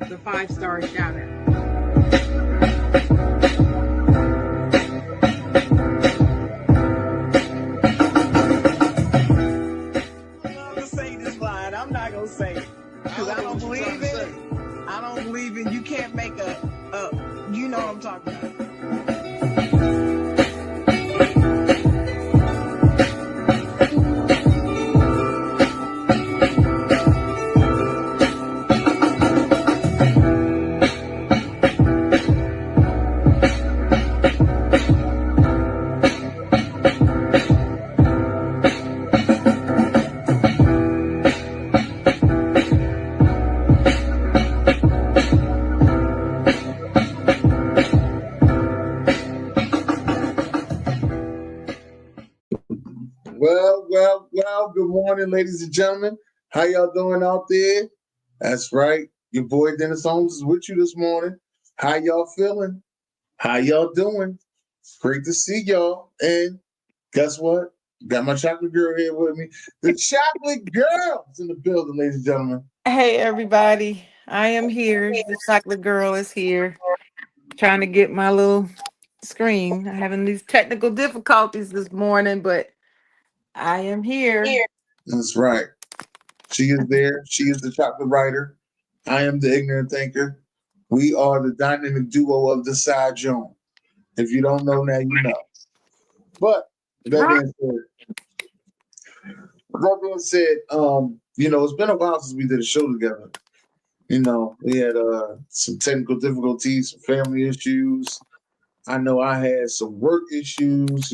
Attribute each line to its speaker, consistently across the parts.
Speaker 1: the 5-star shout out.
Speaker 2: I'm not gonna say it because I don't believe in it. I don't believe in you can't make you know what I'm talking about.
Speaker 3: Well, good morning, ladies and gentlemen. How y'all doing out there? That's right. Your boy Dennis Holmes is with you this morning. How y'all feeling? How y'all doing? Great to see y'all. And guess what? Got my chocolate girl here with me. The chocolate girl's in the building, ladies and gentlemen.
Speaker 1: Hey, everybody. I am here. The chocolate girl is here. Trying to get my little screen. I'm having these technical difficulties this morning, but I am here.
Speaker 3: That's right. She is there. She is the chocolate writer. I am the ignorant thinker. We are the dynamic duo of the Side Jawn. If you don't know now, you know. But that being said, it's been a while since we did a show together. We had some technical difficulties, some family issues. I know I had some work issues.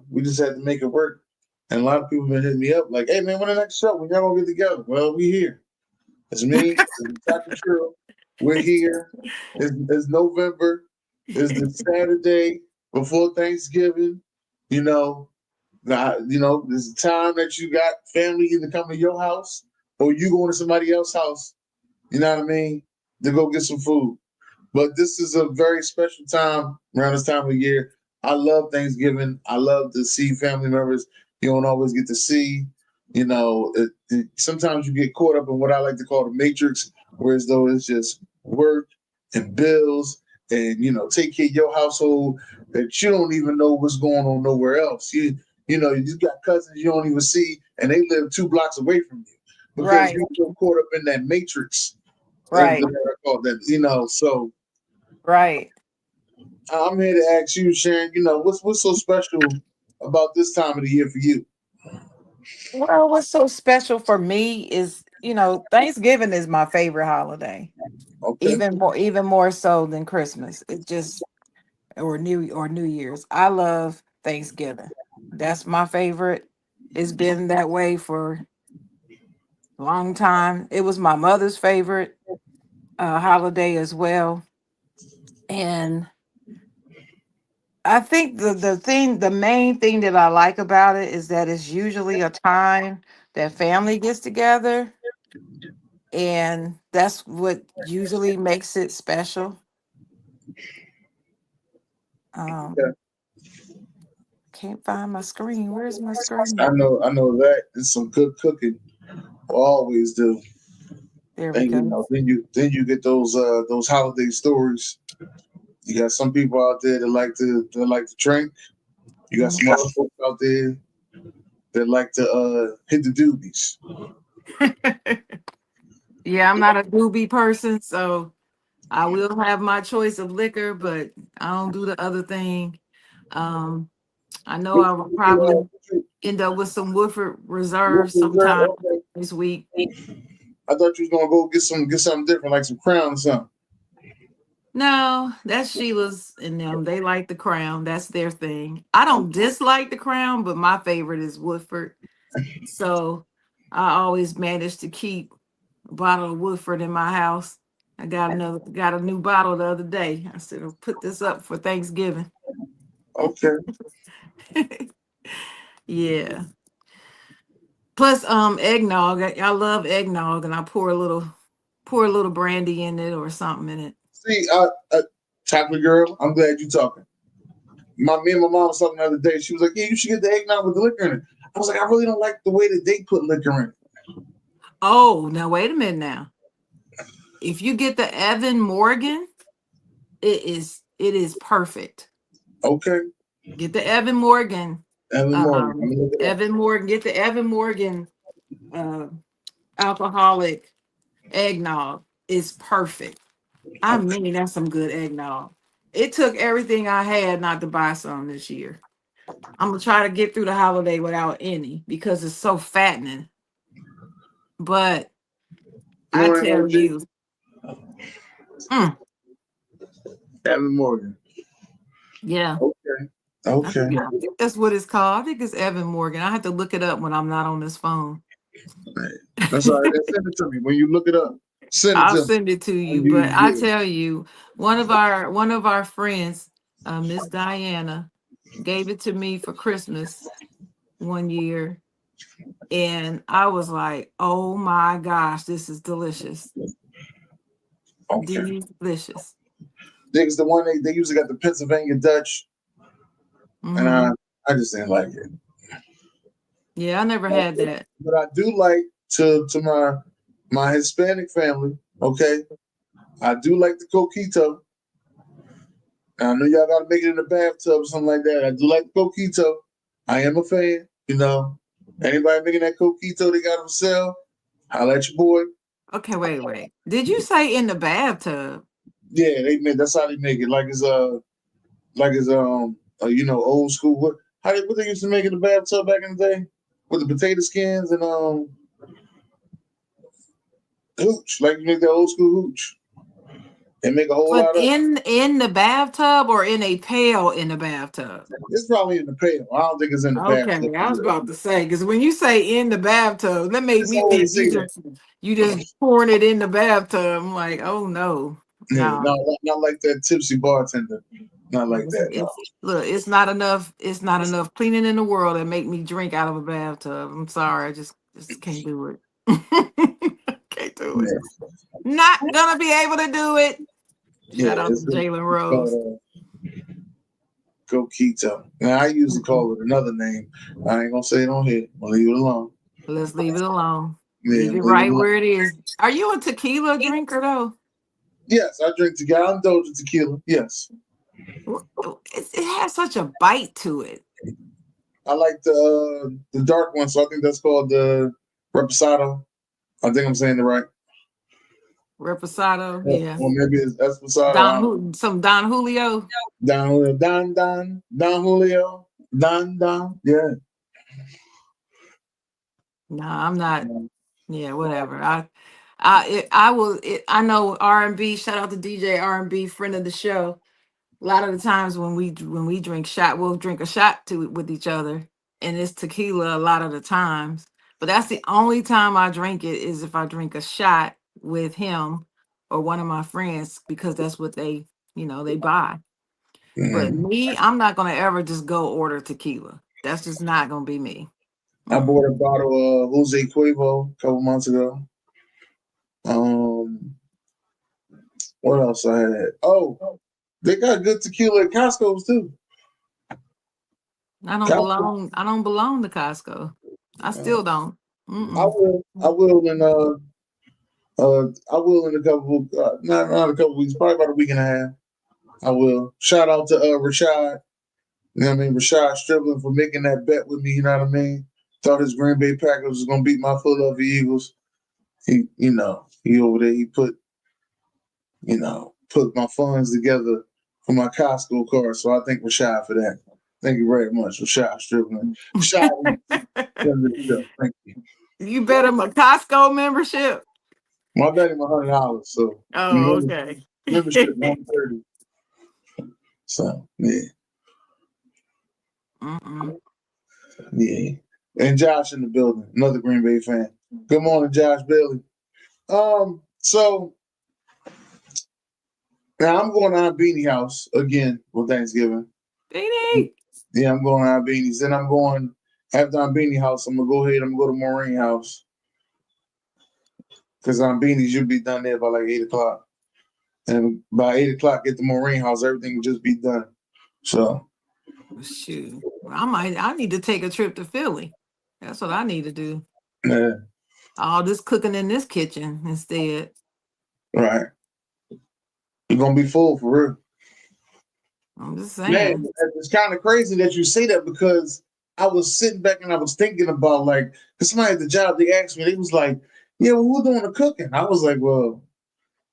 Speaker 3: We just had to make it work. And a lot of people been hitting me up like, "Hey man, when the next show? When y'all gonna get together?" Well, we here. It's me, it's Dr. True. We're here. It's November. It's the Saturday before Thanksgiving. There's a time that you got family either coming to your house or you going to somebody else's house. You know what I mean? To go get some food. But this is a very special time around this time of year. I love Thanksgiving. I love to see family members you don't always get to see. Sometimes you get caught up in what I like to call the matrix, whereas though it's just work and bills and, take care of your household that you don't even know what's going on nowhere else. You just got cousins you don't even see and they live 2 blocks away from you because you're so caught up in that matrix.
Speaker 1: Right.
Speaker 3: So
Speaker 1: right.
Speaker 3: I'm here to ask you, Sharon, what's so special about this time of the year for you?
Speaker 1: Well, what's so special for me is, Thanksgiving is my favorite holiday.
Speaker 3: Okay.
Speaker 1: Even more so than Christmas. It just or New Year's. I love Thanksgiving. That's my favorite. It's been that way for a long time. It was my mother's favorite holiday as well. And I think the main thing that I like about it is that it's usually a time that family gets together, and that's what usually makes it special.
Speaker 3: Okay.
Speaker 1: Can't find my screen. Where's my screen?
Speaker 3: I know that. It's some good cooking. Always do.
Speaker 1: There we
Speaker 3: And
Speaker 1: go.
Speaker 3: then you get those holiday stories. You got some people out there that like to drink. You got some other folks out there that like to hit the doobies.
Speaker 1: Yeah, I'm not a doobie person, so I will have my choice of liquor, but I don't do the other thing. Um, I know I will probably end up with some Woodford Reserve sometime
Speaker 3: Okay.
Speaker 1: this week.
Speaker 3: I thought you was gonna go get something different, like some Crown or something.
Speaker 1: No, that's Sheila's and them. They like the Crown. That's their thing. I don't dislike the Crown, but my favorite is Woodford. So I always manage to keep a bottle of Woodford in my house. I got a new bottle the other day. I said I'll put this up for Thanksgiving.
Speaker 3: Okay.
Speaker 1: Yeah. Plus eggnog. I love eggnog and I pour a little brandy in it or something in it.
Speaker 3: See, chocolate girl, I'm glad you talking. Me and my mom was talking the other day. She was like, "Yeah, you should get the eggnog with the liquor in it." I was like, "I really don't like the way that they put liquor in it."
Speaker 1: Oh, now wait a minute now. If you get the Evan Morgan, it is perfect.
Speaker 3: Okay.
Speaker 1: Get the Evan Morgan.
Speaker 3: Evan Morgan. I'm gonna look it up.
Speaker 1: Evan Morgan. Get the Evan Morgan uh alcoholic eggnog. It's perfect. I
Speaker 3: Okay.
Speaker 1: mean, that's some good eggnog. It took everything I had not to buy some this year. I'm gonna try to get through the holiday without any because it's so fattening. But I
Speaker 3: Morning,
Speaker 1: tell
Speaker 3: OG.
Speaker 1: you, mm,
Speaker 3: Evan Morgan.
Speaker 1: yeah,
Speaker 3: Okay.
Speaker 1: I
Speaker 3: Okay.
Speaker 1: think, I think that's what it's called. I think it's Evan Morgan. I have to look it up when I'm not on this phone.
Speaker 3: That's all right. Send it to me. When you look it up, send it
Speaker 1: I'll
Speaker 3: to me.
Speaker 1: send it to
Speaker 3: I'll
Speaker 1: you.
Speaker 3: give
Speaker 1: But
Speaker 3: you
Speaker 1: I
Speaker 3: good.
Speaker 1: tell you, one of our friends, Miss Diana, gave it to me for Christmas one year, and I was like, "Oh my gosh, this is delicious,
Speaker 3: Okay.
Speaker 1: delicious."
Speaker 3: Diggs the one they usually got the Pennsylvania Dutch, and
Speaker 1: Hmm.
Speaker 3: I just didn't like it.
Speaker 1: Yeah, I never had that.
Speaker 3: But I do like to my Hispanic family. Okay, I do like the coquito. I know y'all got to make it in the bathtub or something like that. I do like the coquito. I am a fan. You know, anybody making that coquito they got on sale, holla at your boy.
Speaker 1: Okay, wait, wait. Did you say in the bathtub?
Speaker 3: Yeah, they make that's how they make it. Like it's old school. What they used to make in the bathtub back in the day with the potato skins and hooch. Like you make that old school hooch and make a whole
Speaker 1: But
Speaker 3: lot of it.
Speaker 1: in the bathtub or in a pail in the bathtub?
Speaker 3: It's probably in the pail. I don't think it's in the
Speaker 1: Okay,
Speaker 3: bathtub.
Speaker 1: I was about to say because when you say in the bathtub, that made
Speaker 3: It's
Speaker 1: me
Speaker 3: always
Speaker 1: think
Speaker 3: say that.
Speaker 1: you just pouring it in the bathtub. I'm like, oh no,
Speaker 3: Yeah,
Speaker 1: no.
Speaker 3: not like that tipsy bartender. Not like
Speaker 1: It's,
Speaker 3: that. No.
Speaker 1: it's look, it's not enough. It's not enough cleaning in the world that make me drink out of a bathtub. I'm sorry, I just can't do it. Can't do it.
Speaker 3: Yeah,
Speaker 1: Not gonna be able to do it.
Speaker 3: yeah.
Speaker 1: Shout out to Jalen
Speaker 3: It's
Speaker 1: Rose.
Speaker 3: called coquito. Now I usually
Speaker 1: Mm-mm.
Speaker 3: call it another name. I ain't gonna say it on here. I'll leave it alone.
Speaker 1: Let's leave it alone.
Speaker 3: Yeah,
Speaker 1: Leave
Speaker 3: I'm
Speaker 1: it
Speaker 3: gonna leave it
Speaker 1: right
Speaker 3: alone.
Speaker 1: where it is. Are you a tequila drinker though?
Speaker 3: Yes, I drink tequila. I indulge in tequila. Yes,
Speaker 1: It has such a bite to it.
Speaker 3: I like the dark one. So I think that's called the reposado. I think I'm saying it right.
Speaker 1: Reposado, yeah.
Speaker 3: Or maybe it's esposado. I don't know.
Speaker 1: Some Don Julio.
Speaker 3: Don Julio, Don Julio, Don. Yeah.
Speaker 1: No, I'm not. Yeah, whatever. I will. I know R&B. Shout out to DJ R&B, friend of the show. A lot of the times when we drink shot, we'll drink a shot to with each other, and it's tequila a lot of the times. But that's the only time I drink it is if I drink a shot with him or one of my friends because that's what they buy. But
Speaker 3: Mm.
Speaker 1: me, I'm not gonna ever just go order tequila. That's just not gonna be me.
Speaker 3: I
Speaker 1: Mm-mm.
Speaker 3: bought a bottle of Jose Cuervo a couple months ago. Um, what else I had? Oh, they got good tequila at Costco's too.
Speaker 1: I don't
Speaker 3: Costco.
Speaker 1: belong. I don't belong to Costco. I
Speaker 3: Uh,
Speaker 1: still don't.
Speaker 3: I
Speaker 1: Mm-mm.
Speaker 3: will. I will in a couple. Not a couple weeks. Probably about a week and a half. I will. Shout out to Rashad. You know what I mean? Rashad Stribling for making that bet with me. You know what I mean? Thought his Green Bay Packers was gonna beat my Philadelphia Eagles. He over there. He put my funds together for my Costco card. So I thank Rashad for that. Thank you very much, Rashad Stribling. Rashad, friend of the show. Thank you.
Speaker 1: You bet him a Costco membership.
Speaker 3: My bet him $100. So
Speaker 1: Oh, okay.
Speaker 3: membership 130. So yeah,
Speaker 1: Mm-mm.
Speaker 3: yeah. And Josh in the building, another Green Bay fan. Good morning, Josh Bailey. So now I'm going to our Beanie House again for Thanksgiving.
Speaker 1: Dee.
Speaker 3: Yeah, I'm going to our Beanies. Then I'm going after our Beanie House. I'm gonna go ahead. I'm gonna go to Maureen House because our Beanies you'll be done there by like 8 o'clock. And by 8 o'clock at the Maureen House, everything will just be done. So
Speaker 1: Shoot. I need to take a trip to Philly. That's what I need to do.
Speaker 3: yeah.
Speaker 1: all this cooking in this kitchen instead.
Speaker 3: Right. You're gonna be full for real.
Speaker 1: I'm just
Speaker 3: Man,
Speaker 1: saying.
Speaker 3: it's kind of crazy that you say that because I was sitting back and I was thinking about like, cause somebody at the job they asked me, they was like, "Yeah, well, who's doing the cooking?" I was like, "Well,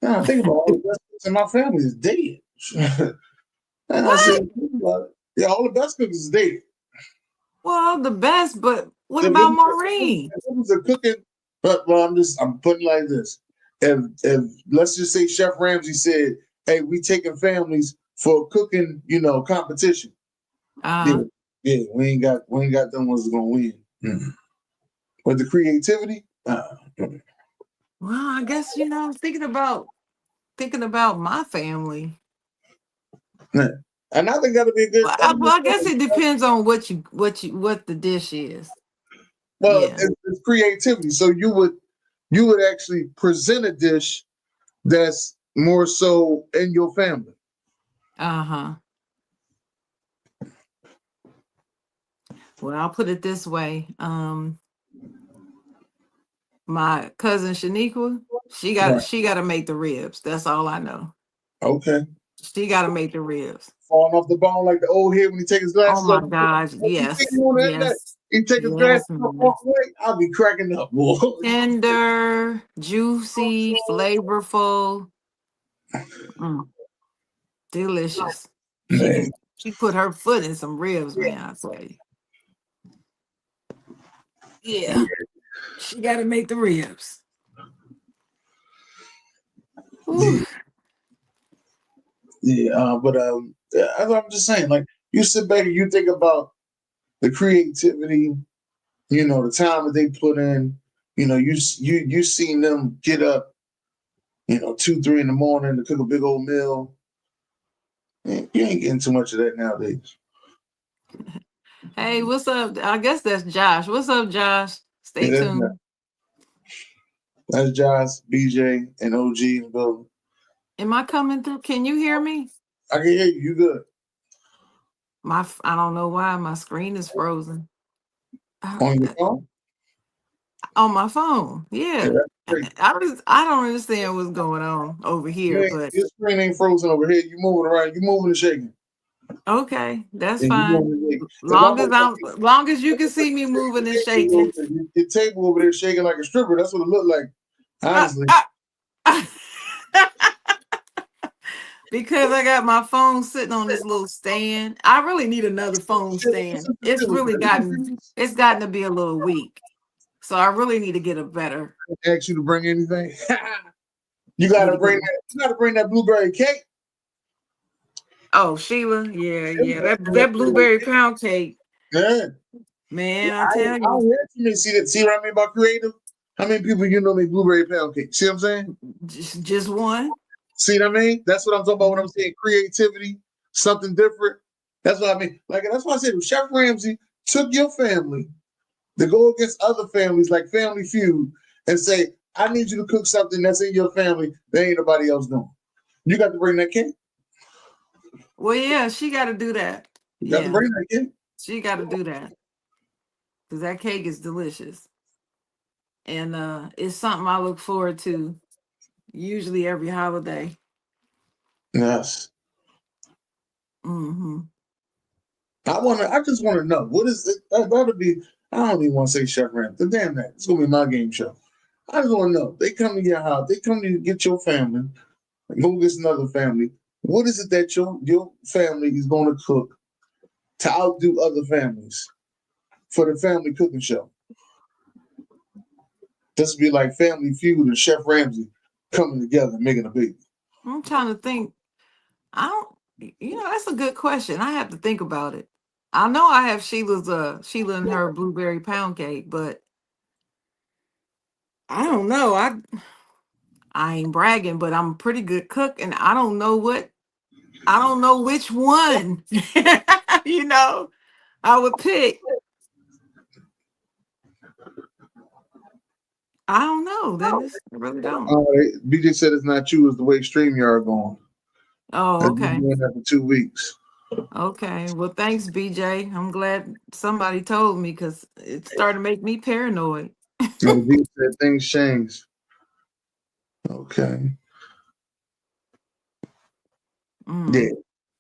Speaker 3: nah, I think about all the best cooks in my family is dead." And I said,
Speaker 1: What?
Speaker 3: "Think about it. Yeah, all the best cooks is dead.
Speaker 1: Well, the best, but what
Speaker 3: If
Speaker 1: about
Speaker 3: it
Speaker 1: Maureen?
Speaker 3: was a cooking, but well, I'm putting it like this. If let's just say Chef Ramsay said, "Hey, we taking families for cooking, competition." Yeah,
Speaker 1: Uh,
Speaker 3: yeah, we ain't got them ones gonna win. Mm. But the creativity,
Speaker 1: well, I guess thinking about my family.
Speaker 3: nah. And I think that'll be a good. That'll be
Speaker 1: Well, I guess
Speaker 3: good.
Speaker 1: it depends on what the dish is.
Speaker 3: Well,
Speaker 1: Yeah.
Speaker 3: it's creativity. So you would actually present a dish that's more so in your family.
Speaker 1: Uh-huh. Well, I'll put it this way. My cousin Shaniqua,
Speaker 3: Right.
Speaker 1: she got to make the ribs. That's all I know.
Speaker 3: Okay.
Speaker 1: She got to make the ribs.
Speaker 3: Falling off the bone like the old head when he take his
Speaker 1: Oh
Speaker 3: glasses
Speaker 1: my
Speaker 3: off.
Speaker 1: gosh.
Speaker 3: You see
Speaker 1: Yes.
Speaker 3: him on that night,
Speaker 1: Yes.
Speaker 3: he take his glasses
Speaker 1: Yes,
Speaker 3: off,
Speaker 1: man.
Speaker 3: walk away. I'll be cracking up, boy.
Speaker 1: Tender, juicy, flavorful, mm, delicious.
Speaker 3: Man,
Speaker 1: She put her foot in some ribs, man. I say, yeah, she got to make the ribs. Ooh.
Speaker 3: yeah, yeah. But yeah, I'm just saying, like you sit back and you think about the creativity, the time that they put in. You seen them get up, 2, 3 in the morning to cook a big old meal. Man, you ain't getting too much of that nowadays.
Speaker 1: Hey, what's up? I guess that's Josh. What's up, Josh?
Speaker 3: Yeah,
Speaker 1: Stay tuned.
Speaker 3: that's Josh, BJ, and OG in the building.
Speaker 1: Am I coming through? Can you hear me?
Speaker 3: I can hear you. You good
Speaker 1: I don't know why my screen is frozen.
Speaker 3: on your
Speaker 1: Uh,
Speaker 3: phone?
Speaker 1: on my phone.
Speaker 3: Yeah,
Speaker 1: Yeah.
Speaker 3: that's great.
Speaker 1: I don't understand what's going on over here, but
Speaker 3: Your screen ain't frozen over here. You moving around. You moving and shaking.
Speaker 1: okay, that's
Speaker 3: And you
Speaker 1: fine.
Speaker 3: doing the thing. It's
Speaker 1: Long as
Speaker 3: almost like
Speaker 1: long as you can see me moving and shaking.
Speaker 3: your table over there shaking like a stripper. That's what it looked like.
Speaker 1: Uh,
Speaker 3: Honestly.
Speaker 1: uh, because I got my phone sitting on this little stand. I really need another phone stand. It's gotten to be a little weak. So I really need to get a better.
Speaker 3: Ask you to bring anything. You
Speaker 1: Need
Speaker 3: gotta
Speaker 1: to get
Speaker 3: bring
Speaker 1: a,
Speaker 3: that. You gotta bring that blueberry cake.
Speaker 1: oh, Sheila, yeah, yeah. That blueberry pound cake,
Speaker 3: Yeah.
Speaker 1: man. I
Speaker 3: I
Speaker 1: tell
Speaker 3: don't
Speaker 1: you,
Speaker 3: hear too many. See what I mean about creative? How many people make blueberry pound cake? See what I'm saying?
Speaker 1: just one.
Speaker 3: See what I mean? That's what I'm talking about when I'm saying creativity, something different. That's what I mean. Like that's why I said if Chef Ramsay took your family to go against other families like Family Feud and say, I need you to cook something that's in your family that ain't nobody else doing. You got to bring that cake.
Speaker 1: Well, yeah, she got to do that.
Speaker 3: You got to
Speaker 1: Yeah,
Speaker 3: bring that cake.
Speaker 1: she got to do that because that cake is delicious, and it's something I look forward to usually every holiday.
Speaker 3: Yes.
Speaker 1: Hmm.
Speaker 3: I just wanna know what is it that'll be I don't even want to say Chef Ramsay. Damn that. It's gonna be my game show. I just want to know. They come to your house. They come to get your family. Go get another family. What is it that your family is going to cook to outdo other families for the family cooking show? This would be like Family Feud and Chef Ramsay coming together and making a baby.
Speaker 1: I'm trying to think. I don't. That's a good question. I have to think about it. I know I have Sheila and her blueberry pound cake, but I don't know. I ain't bragging, but I'm a pretty good cook, and I don't know which one. you know, I would pick. I don't know, Dennis. I really don't.
Speaker 3: BJ said it's not you, it's the way StreamYard going.
Speaker 1: Oh,
Speaker 3: I've been
Speaker 1: okay.
Speaker 3: doing that for 2 weeks.
Speaker 1: Okay. Well, thanks, BJ. I'm glad somebody told me because it started to make me paranoid.
Speaker 3: No, he said things change. Okay. Yeah.
Speaker 1: Mm.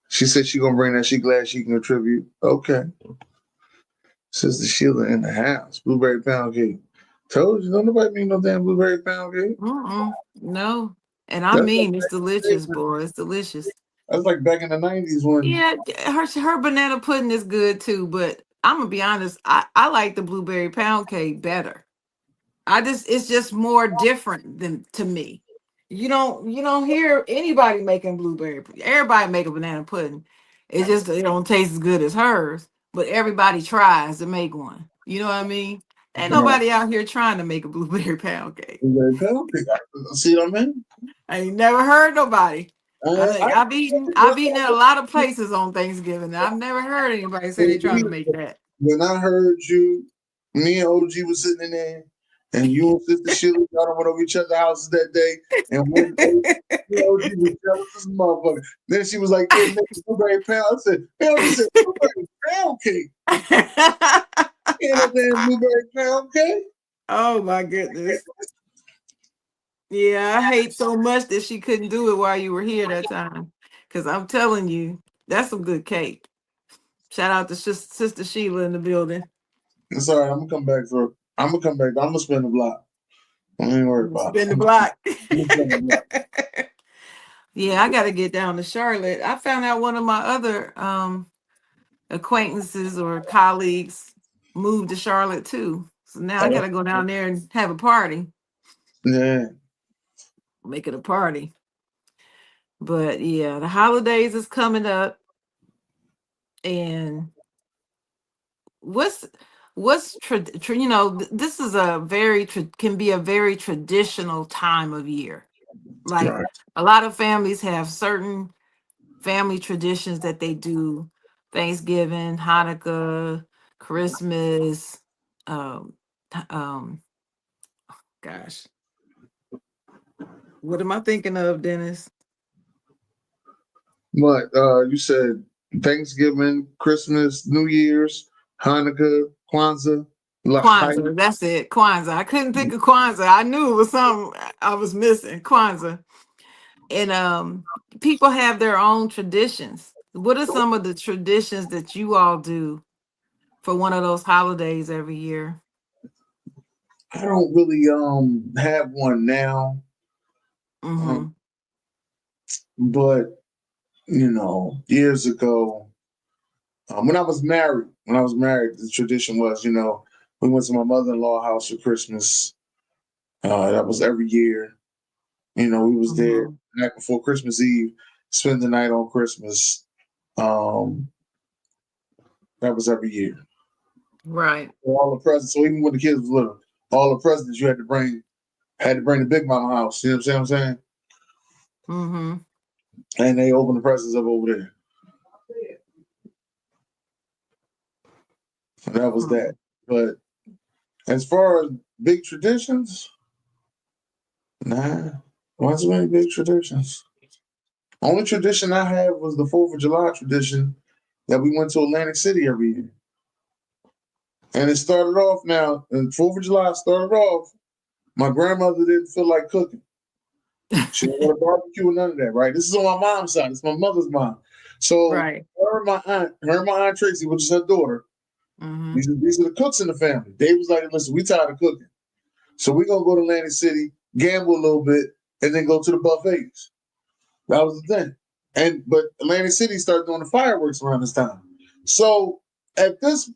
Speaker 3: She said she gonna bring that. She glad she can contribute. Okay. Sister Sheila in the house. Blueberry pound cake. Told you, don't nobody make no damn blueberry pound cake.
Speaker 1: Mm-mm. No. And I
Speaker 3: That's like
Speaker 1: mean, it's delicious, boy. It's delicious.
Speaker 3: back in the 90s when
Speaker 1: Yeah, her banana pudding is good too, but I'm gonna be honest, I like the blueberry pound cake better. I just it's just more different than to me. You don't hear anybody making everybody make a banana pudding. It just it don't taste as good as hers, but everybody tries to make one. You know what I mean? Ain't
Speaker 3: right,
Speaker 1: nobody out here trying to make a blueberry pound cake.
Speaker 3: blueberry pound cake. See what I mean?
Speaker 1: I ain't never heard nobody. I know
Speaker 3: I
Speaker 1: I've eaten at a lot of places on Thanksgiving. And I've never heard anybody say they trying to make that.
Speaker 3: when I heard you, me and OG was sitting in there, and you and Sister Sheila got on went over each other's houses that day, and when OG was jealous as a motherfucker. Then she was like, "Yeah, make a blueberry pound." I said, "Hell, she said blueberry pound cake. Ain't no damn blueberry pound cake."
Speaker 1: Oh my goodness. Yeah, I hate so much that she couldn't do it while you were here that time. Cause I'm telling you, that's some good cake. Shout out to Sister Sheila in the building.
Speaker 3: It's all right. I'm gonna come back for. I'm gonna come back. I'm gonna spin the block. I ain't worried about
Speaker 1: Spin the
Speaker 3: it.
Speaker 1: block.
Speaker 3: I'm gonna spin the block.
Speaker 1: Yeah, I gotta get down to Charlotte. I found out one of my other acquaintances or colleagues moved to Charlotte too. So now I gotta go down there and have a party.
Speaker 3: Yeah,
Speaker 1: Make it a party. But yeah, the holidays is coming up, and what's this is a can be a very traditional time of year. Like
Speaker 3: right.
Speaker 1: a lot of families have certain family traditions that they do: Thanksgiving, Hanukkah, Christmas. Um, um, gosh, what am I thinking of, Dennis?
Speaker 3: But you said Thanksgiving, Christmas, New Year's, Hanukkah, Kwanzaa, Lahai.
Speaker 1: Kwanzaa. That's it. Kwanzaa. I couldn't think of Kwanzaa. I knew it was something I was missing. Kwanzaa. And people have their own traditions. What are some of the traditions that you all do for one of those holidays every year?
Speaker 3: I don't really have one now, um,
Speaker 1: Mm-hmm.
Speaker 3: but years ago, when I was married, the tradition was, we went to my mother-in-law house for Christmas. That was every year. We was there
Speaker 1: Mm-hmm.
Speaker 3: the night before Christmas Eve, spend the night on Christmas. Um, that was every year.
Speaker 1: Right.
Speaker 3: All the presents. So even when the kids was little, all the presents you had to bring the big mama house. You know what I'm saying?
Speaker 1: Mm-hmm.
Speaker 3: And they open the presents up over there. And that was
Speaker 1: Mm-hmm.
Speaker 3: that. But as far as big traditions, nah, wasn't many big traditions. Only tradition I had was the 4th of July tradition that we went to Atlantic City every year. And it started off now, and 4th of July started off, my grandmother didn't feel like cooking. She didn't want to barbecue or none of that, right? This is on my mom's side. It's my mother's mom. So
Speaker 1: Right.
Speaker 3: her and my aunt Tracy, which is her daughter,
Speaker 1: Mm-hmm.
Speaker 3: these are the cooks in the family. They was like, listen, we tired of cooking. So we're gonna go to Atlantic City, gamble a little bit, and then go to the buffets. That was the thing. But Atlantic City started doing the fireworks around this time. So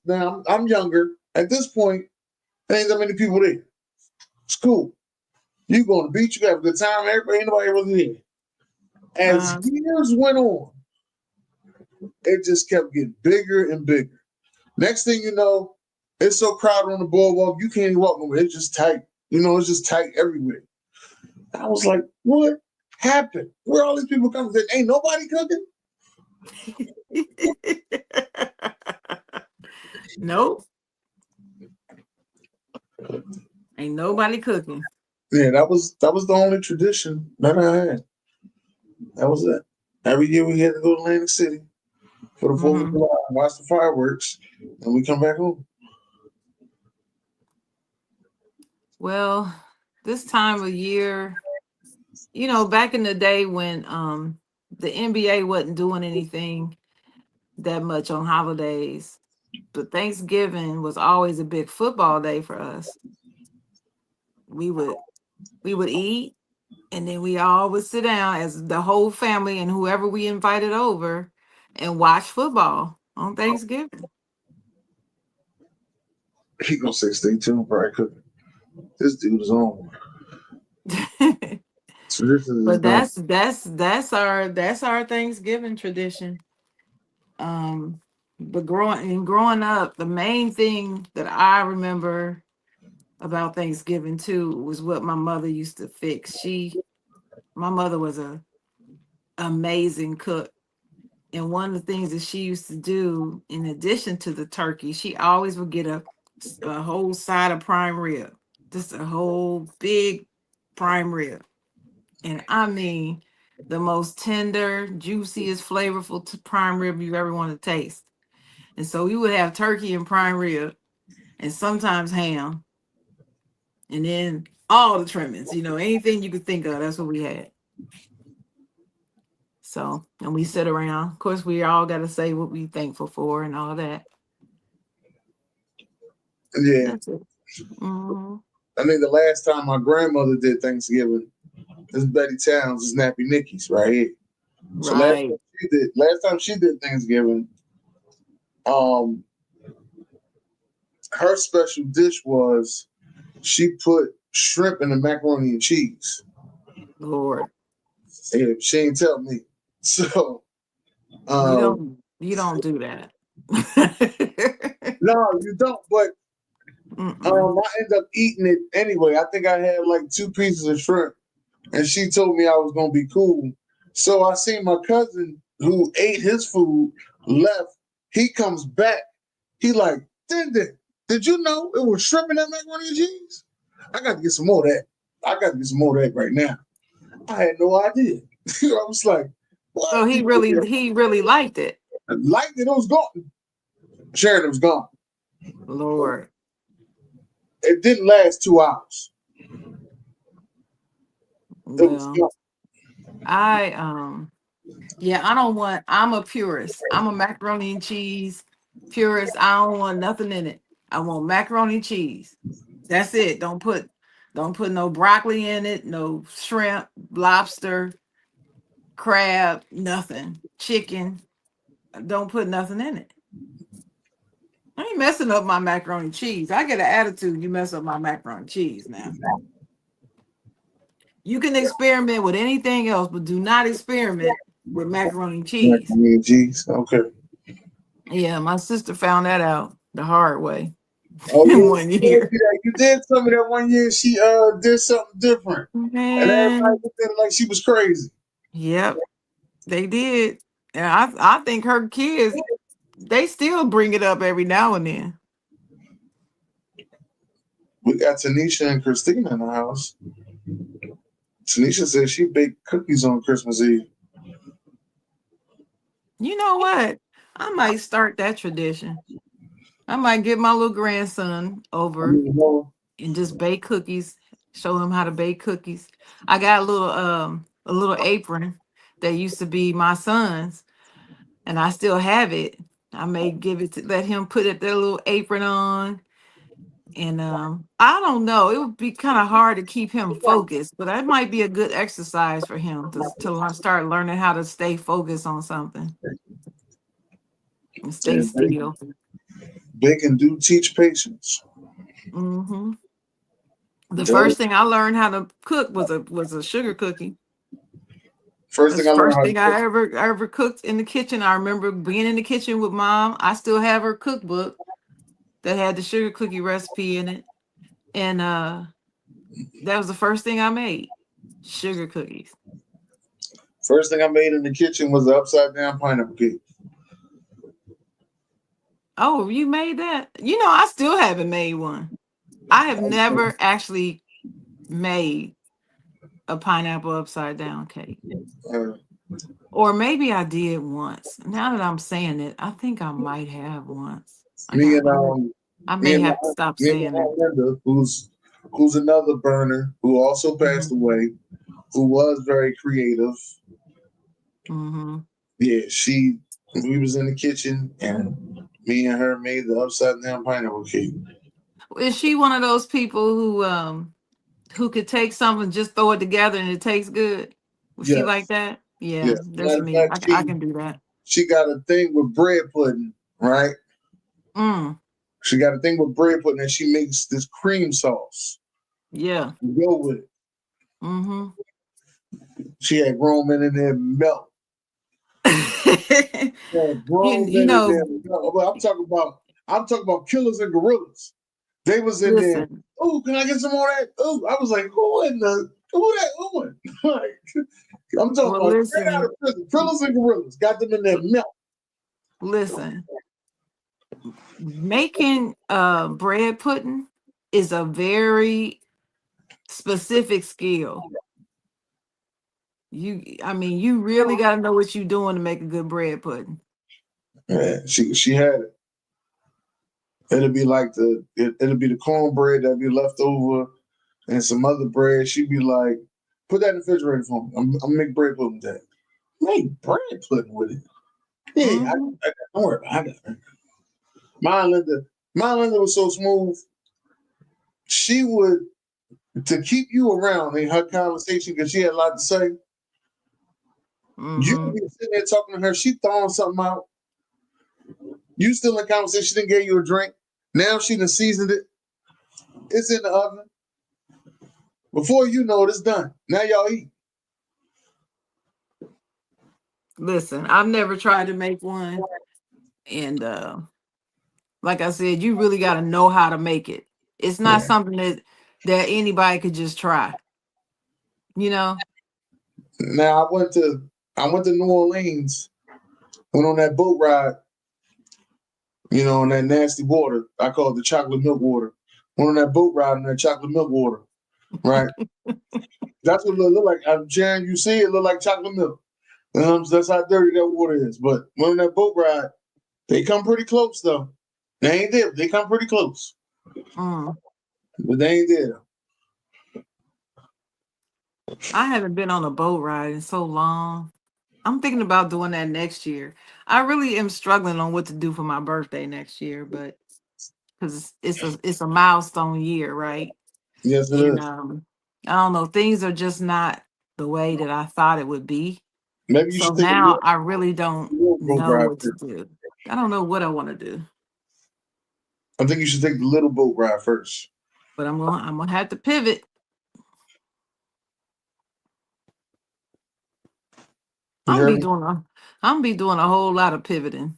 Speaker 3: now I'm younger. At this point, there ain't that many people there. It's cool. You go on the beach, you have a good time, everybody, ain't nobody really there. As
Speaker 1: Uh,
Speaker 3: years went on, it just kept getting bigger and bigger. Next thing you know, it's so crowded on the boardwalk, you can't even walk nowhere. It's just tight. It's just tight everywhere. I was like, what happened? Where all these people coming from? Ain't nobody cooking?
Speaker 1: nope. Ain't nobody cooking.
Speaker 3: Yeah, that was the only tradition that I had. That was it. Every year we had to go to Atlantic City for the 4th of
Speaker 1: Mm-hmm.
Speaker 3: July and watch the fireworks, and we come back home.
Speaker 1: Well, this time of year, back in the day when the NBA wasn't doing anything that much on holidays, but Thanksgiving was always a big football day for us. We would we would eat, and then we all would sit down as the whole family and whoever we invited over and watch football on Thanksgiving.
Speaker 3: He gonna say stay tuned, right? Cause this dude is on. Tradition is
Speaker 1: But
Speaker 3: gone.
Speaker 1: that's our Thanksgiving tradition. Um, but growing up, the main thing that I remember about Thanksgiving too was what my mother used to fix. My mother was a amazing cook, and one of the things that she used to do, in addition to the turkey, she always would get a whole side of prime rib, just a whole big prime rib, and I mean the most tender, juiciest, flavorful prime rib you ever want to taste. And so we would have turkey and prime rib, and sometimes ham, and then all the trimmings, anything you could think of. That's what we had. So, and we sit around. Of course, we all got to say what we thankful for and all that.
Speaker 3: Yeah.
Speaker 1: That's it. Hmm.
Speaker 3: I think the last time my grandmother did Thanksgiving, this Betty Towns is Nappy Nicky's right here. So
Speaker 1: Right.
Speaker 3: last time she did Thanksgiving, um, her special dish was she put shrimp in the macaroni and cheese.
Speaker 1: Lord,
Speaker 3: Yeah, she ain't tell me. So
Speaker 1: you
Speaker 3: um,
Speaker 1: don't do that.
Speaker 3: no, you don't. But
Speaker 1: Mm-mm.
Speaker 3: I ended up eating it anyway. I think I had like 2 pieces of shrimp, and she told me I was gonna be cool. So I seen my cousin who ate his food, left. He comes back. He like, did you know it was shrimp in that macaroni and cheese? I got to get some more of that. I got to get some more of that right now. I had no idea. I was like,
Speaker 1: So
Speaker 3: what?
Speaker 1: he really liked it.
Speaker 3: Liked it, it was gone. Sharon, it was gone.
Speaker 1: Lord.
Speaker 3: It didn't last 2 hours. It was
Speaker 1: Well,
Speaker 3: gone.
Speaker 1: I yeah, I'm a purist. I'm a macaroni and cheese purist. I don't want nothing in it. I want macaroni and cheese. That's it. Don't put no broccoli in it, no shrimp, lobster, crab, nothing. Chicken. Don't put nothing in it. I ain't messing up my macaroni and cheese. I get an attitude you mess up my macaroni and cheese now. You can experiment with anything else, but do not experiment with macaroni and cheese.
Speaker 3: Macaroni and cheese. Okay.
Speaker 1: Yeah, my sister found that out the hard way
Speaker 3: Oh
Speaker 1: in
Speaker 3: yeah,
Speaker 1: one year.
Speaker 3: you did tell me that one year she did something different, and everybody
Speaker 1: Man,
Speaker 3: looked at it like she was crazy.
Speaker 1: yep, they did. And I think her kids, they still bring it up every now and then.
Speaker 3: We got Tanisha and Christina in the house. Tanisha said she baked cookies on Christmas Eve.
Speaker 1: You know what? I might start that tradition. I might get my little grandson
Speaker 3: I
Speaker 1: over
Speaker 3: mean, well,
Speaker 1: and just bake cookies, show him how to bake cookies. I got a little apron that used to be my son's, and I still have it. I may give it to let him put that little apron on. And I don't know. It would be kind of hard to keep him focused, but that might be a good exercise for him to start learning how to stay focused on something and stay
Speaker 3: yeah,
Speaker 1: still.
Speaker 3: bacon do teach patience.
Speaker 1: Hmm. The
Speaker 3: Does.
Speaker 1: first thing I learned how to cook was a sugar cookie.
Speaker 3: First
Speaker 1: That's
Speaker 3: thing
Speaker 1: the
Speaker 3: I learned
Speaker 1: first
Speaker 3: how to
Speaker 1: thing I ever cooked in the kitchen. I remember being in the kitchen with mom. I still have her cookbook that had the sugar cookie recipe in it, and that was the first thing I made. Sugar cookies.
Speaker 3: first thing I made in the kitchen was the upside down pineapple cake.
Speaker 1: Oh, you made that? I still haven't made one. I have never actually made a pineapple upside down cake.
Speaker 3: Uh,
Speaker 1: Or maybe I did once. Now that I'm saying it, I think I might have once. I
Speaker 3: me
Speaker 1: got
Speaker 3: and
Speaker 1: I, I
Speaker 3: me
Speaker 1: may
Speaker 3: and my
Speaker 1: have to stop
Speaker 3: me and my
Speaker 1: saying that.
Speaker 3: aunt Linda, who's who's another burner who also passed away, who was very creative.
Speaker 1: Mm-hmm.
Speaker 3: Yeah, we was in the kitchen and me and her made the upside down pineapple cake.
Speaker 1: Is she one of those people who could take something, just throw it together and it tastes good? Was she like
Speaker 3: Yes,
Speaker 1: that? Yeah,
Speaker 3: yes.
Speaker 1: that's
Speaker 3: Matter of
Speaker 1: me.
Speaker 3: fact,
Speaker 1: I can do that.
Speaker 3: she got a thing with bread pudding, right?
Speaker 1: Mm,
Speaker 3: She got a thing with bread pudding and she makes this cream sauce
Speaker 1: yeah.
Speaker 3: to go with it.
Speaker 1: Mm-hmm.
Speaker 3: She had grown men in there melt. Yeah,
Speaker 1: you
Speaker 3: grown
Speaker 1: you
Speaker 3: men in there
Speaker 1: know,
Speaker 3: melt. Well, I'm talking about killers and gorillas. They was in there.
Speaker 1: listen,
Speaker 3: Oh, can I get some more of that? Oh, I was like, who that woman? Like, I'm talking
Speaker 1: well,
Speaker 3: about straight out
Speaker 1: listen,
Speaker 3: of prison. Killers and gorillas got them in there melt.
Speaker 1: listen. Making bread pudding is a very specific skill. I mean, you really got to know what you're doing to make a good bread pudding.
Speaker 3: Yeah, she had it. It'll be like it'll be the cornbread that'll be left over and some other bread. She'd be like, put that in the refrigerator for me. I'm make bread pudding with that. Make bread pudding with it. Yeah,
Speaker 1: Hmm.
Speaker 3: don't worry about it. I got it. My Linda was so smooth. She would to keep you around in her conversation because she had a lot to say. You
Speaker 1: Hmm.
Speaker 3: be sitting there talking to her. She throwing something out. You still in conversation. She didn't give you a drink. Now she done seasoned it. It's in the oven. Before you know it, it's done. Now y'all eat.
Speaker 1: Listen, I've never tried to make one, and like I said, you really got to know how to make it. It's not
Speaker 3: Yeah.
Speaker 1: something that anybody could just try. You know.
Speaker 3: Now I went to New Orleans. Went on that boat ride. In that nasty water. I call it the chocolate milk water. Went on that boat ride in that chocolate milk water. Right. That's what it look like. I'm Sharon, you see it look like chocolate milk. That's how dirty that water is. But when on that boat ride, they come pretty close though. They ain't there. They come pretty close,
Speaker 1: Mm.
Speaker 3: but they ain't there.
Speaker 1: I haven't been on a boat ride in so long. I'm thinking about doing that next year. I really am struggling on what to do for my birthday next year, but because it's a milestone year, right?
Speaker 3: Yes, it
Speaker 1: And
Speaker 3: is.
Speaker 1: I don't know, things are just not the way that I thought it would be.
Speaker 3: Maybe you
Speaker 1: So
Speaker 3: should take a
Speaker 1: now I really don't
Speaker 3: little boat
Speaker 1: know
Speaker 3: ride
Speaker 1: what to
Speaker 3: first.
Speaker 1: do. I don't know what I want to do,
Speaker 3: I think you should take the little boat ride first.
Speaker 1: but I'm gonna have to pivot.
Speaker 3: You
Speaker 1: I'm
Speaker 3: hear
Speaker 1: be
Speaker 3: me?
Speaker 1: doing a I'm be doing a whole lot of pivoting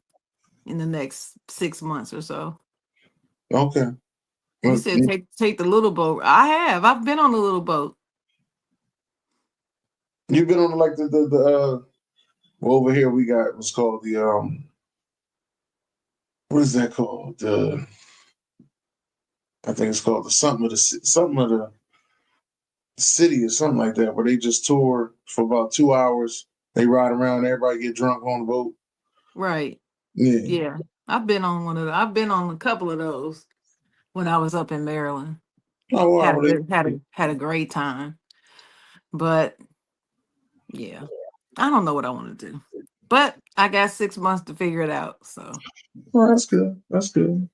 Speaker 1: in the next 6 months or so.
Speaker 3: Okay.
Speaker 1: You
Speaker 3: Well,
Speaker 1: said take the little boat. I have. I've been on the little boat.
Speaker 3: you've been on like the well, over here we got what's called the what is that called? I think it's called the something of the city or something like that, where they just tour for about 2 hours. They ride around, everybody get drunk on the boat.
Speaker 1: Right.
Speaker 3: Yeah.
Speaker 1: Yeah. I've been on a couple of those when I was up in Maryland.
Speaker 3: Oh
Speaker 1: Had
Speaker 3: wow.
Speaker 1: a good had a great time. But yeah. I don't know what I want to do. But I got 6 months to figure it out. So
Speaker 3: Well, that's good. That's good.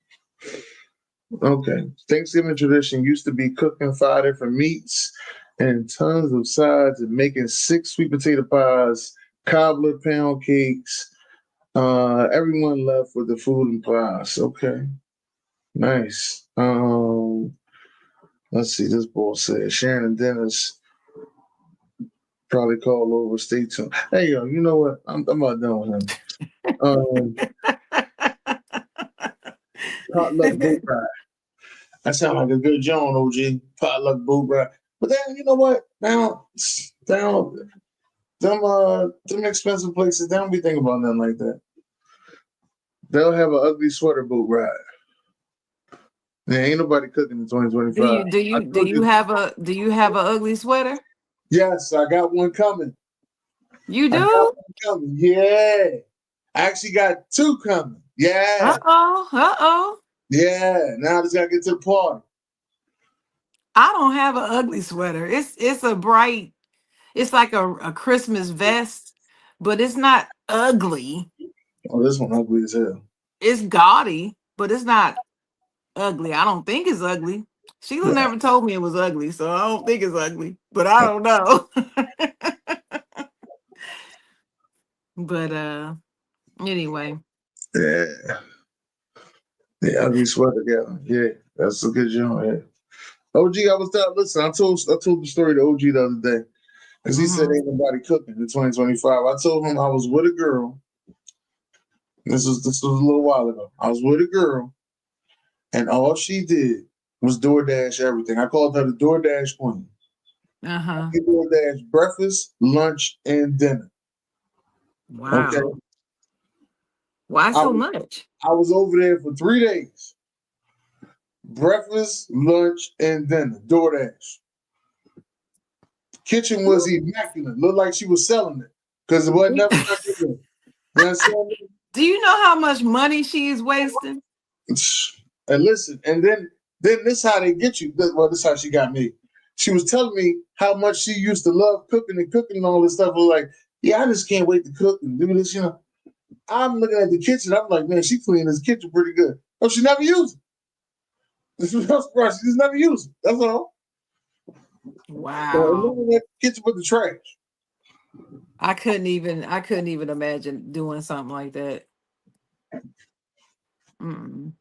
Speaker 3: Okay. Thanksgiving tradition used to be cooking 5 different meats and tons of sides and making 6 sweet potato pies, cobbler pound cakes. Everyone left with the food and pies. Okay. Nice. Let's see. This boy said Sharon and Dennis probably call over. Stay tuned. Hey yo, you know what? I'm not done with him. Um, potluck boat ride. That sound like a good John, OG. Potluck boat ride. But then you know what? Now, them expensive places, they don't be thinking about nothing like that. They'll have an ugly sweater boat ride. There ain't nobody cooking in 2025. I
Speaker 1: do
Speaker 3: told
Speaker 1: you
Speaker 3: you.
Speaker 1: have a ugly sweater?
Speaker 3: Yes, I got one coming.
Speaker 1: You
Speaker 3: I got
Speaker 1: do?
Speaker 3: one coming. Yeah. I actually got two coming. Yeah.
Speaker 1: Uh-oh. Uh-oh.
Speaker 3: Yeah. Now I just gotta get to the party.
Speaker 1: I don't have an ugly sweater. It's a bright, it's like a Christmas vest, but it's not ugly.
Speaker 3: Oh, this one ugly as hell.
Speaker 1: It's gaudy, but it's not ugly. I don't think it's ugly. Sheila
Speaker 3: Yeah.
Speaker 1: never told me it was ugly, so I don't think it's ugly. But I don't know. But anyway.
Speaker 3: Yeah. The ugly sweater, yeah. Yeah. That's a good job. Yeah. OG, I was telling, listen, I told the story to OG the other day. Because he said
Speaker 1: Mhm.
Speaker 3: ain't nobody cooking in 2025. I told him I was with a girl. This was a little while ago. I was with a girl, and all she did was DoorDash everything. I called her the DoorDash queen.
Speaker 1: Uh-huh.
Speaker 3: She DoorDash breakfast, lunch, and dinner. Okay.
Speaker 1: Wow. Why
Speaker 3: I
Speaker 1: so
Speaker 3: was
Speaker 1: much?
Speaker 3: I was over there for 3 days. Breakfast, lunch, and dinner. DoorDash. Kitchen was immaculate. Looked like she was selling it. Because it wasn't never touched again. You know what I'm saying?
Speaker 1: Do you know how much money she is wasting?
Speaker 3: And listen, and then this how they get you. Well, this how she got me. She was telling me how much she used to love cooking and all this stuff. I was like, yeah, I just can't wait to cook and do this. I'm looking at the kitchen. I'm like, man, she cleaned this kitchen pretty good. Oh, she never used it. This was no surprise. She just never used it. That's all. And
Speaker 1: Wow.
Speaker 3: looking at the kitchen with the trash.
Speaker 1: I couldn't even imagine doing something like that. Mm.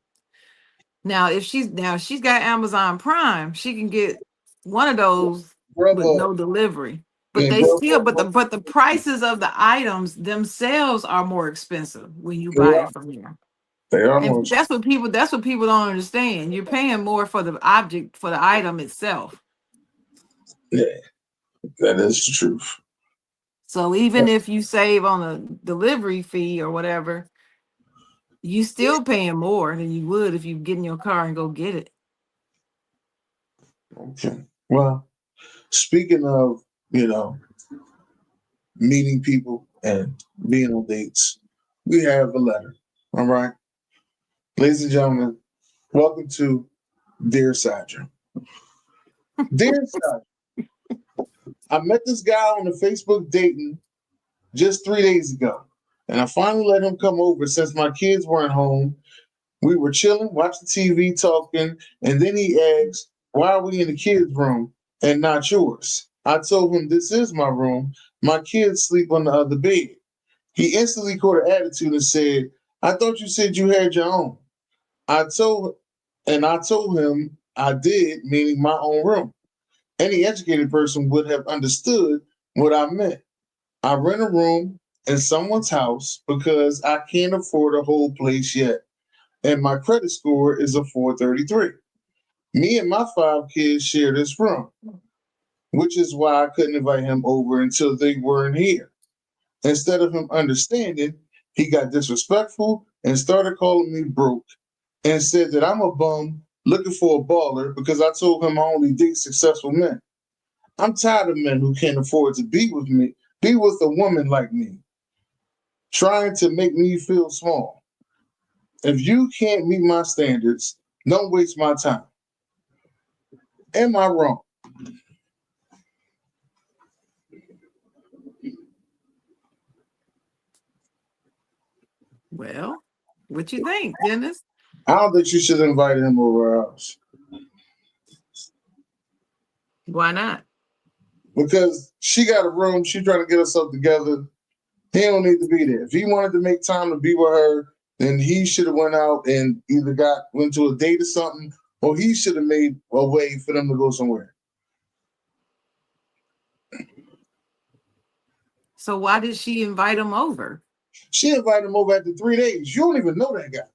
Speaker 1: Now if she's got Amazon Prime, she can get one of those with
Speaker 3: Brother,
Speaker 1: no delivery. But
Speaker 3: man,
Speaker 1: they
Speaker 3: go,
Speaker 1: still, but the prices of the items themselves are more expensive when you
Speaker 3: they
Speaker 1: buy
Speaker 3: are.
Speaker 1: it from here.
Speaker 3: They are
Speaker 1: And
Speaker 3: more.
Speaker 1: that's what people don't understand. You're paying more for the object, for the item itself.
Speaker 3: Yeah, that is the truth.
Speaker 1: So even if you save on a delivery fee or whatever, you still paying more than you would if you get in your car and go get it.
Speaker 3: Okay. Well, speaking of, you know, meeting people and being on dates, we have a letter. All right. Ladies and gentlemen, welcome to Dear Side Jawn. Dear Side, I met this guy on the Facebook dating just 3 days ago. And I finally let him come over since my kids weren't home. We were chilling, watching TV, talking, and then he asked, why are we in the kids' room and not yours? I told him this is my room. My kids sleep on the other bed. He instantly caught an attitude and said, I thought you said you had your own. I told I told him I did, meaning my own room. Any educated person would have understood what I meant. I rent a room in someone's house because I can't afford a whole place yet, and my credit score is a 433. Me and my 5 kids share this room, which is why I couldn't invite him over until they weren't here. Instead of him understanding, he got disrespectful and started calling me broke and said that I'm a bum looking for a baller because I told him I only date successful men. I'm tired of men who can't afford to be with a woman like me, trying to make me feel small. If you can't meet my standards, don't waste my time. Am I wrong?
Speaker 1: Well, what you think, Dennis?
Speaker 3: I don't think you should invite him over our house
Speaker 1: Why not?
Speaker 3: because she got a room. She's trying to get herself together. He don't need to be there. If he wanted to make time to be with her, then he should have went out and either went to a date or something, or he should have made a way for them to go somewhere.
Speaker 1: So why did she invite him over?
Speaker 3: She invited him over after 3 days. You don't even know that guy.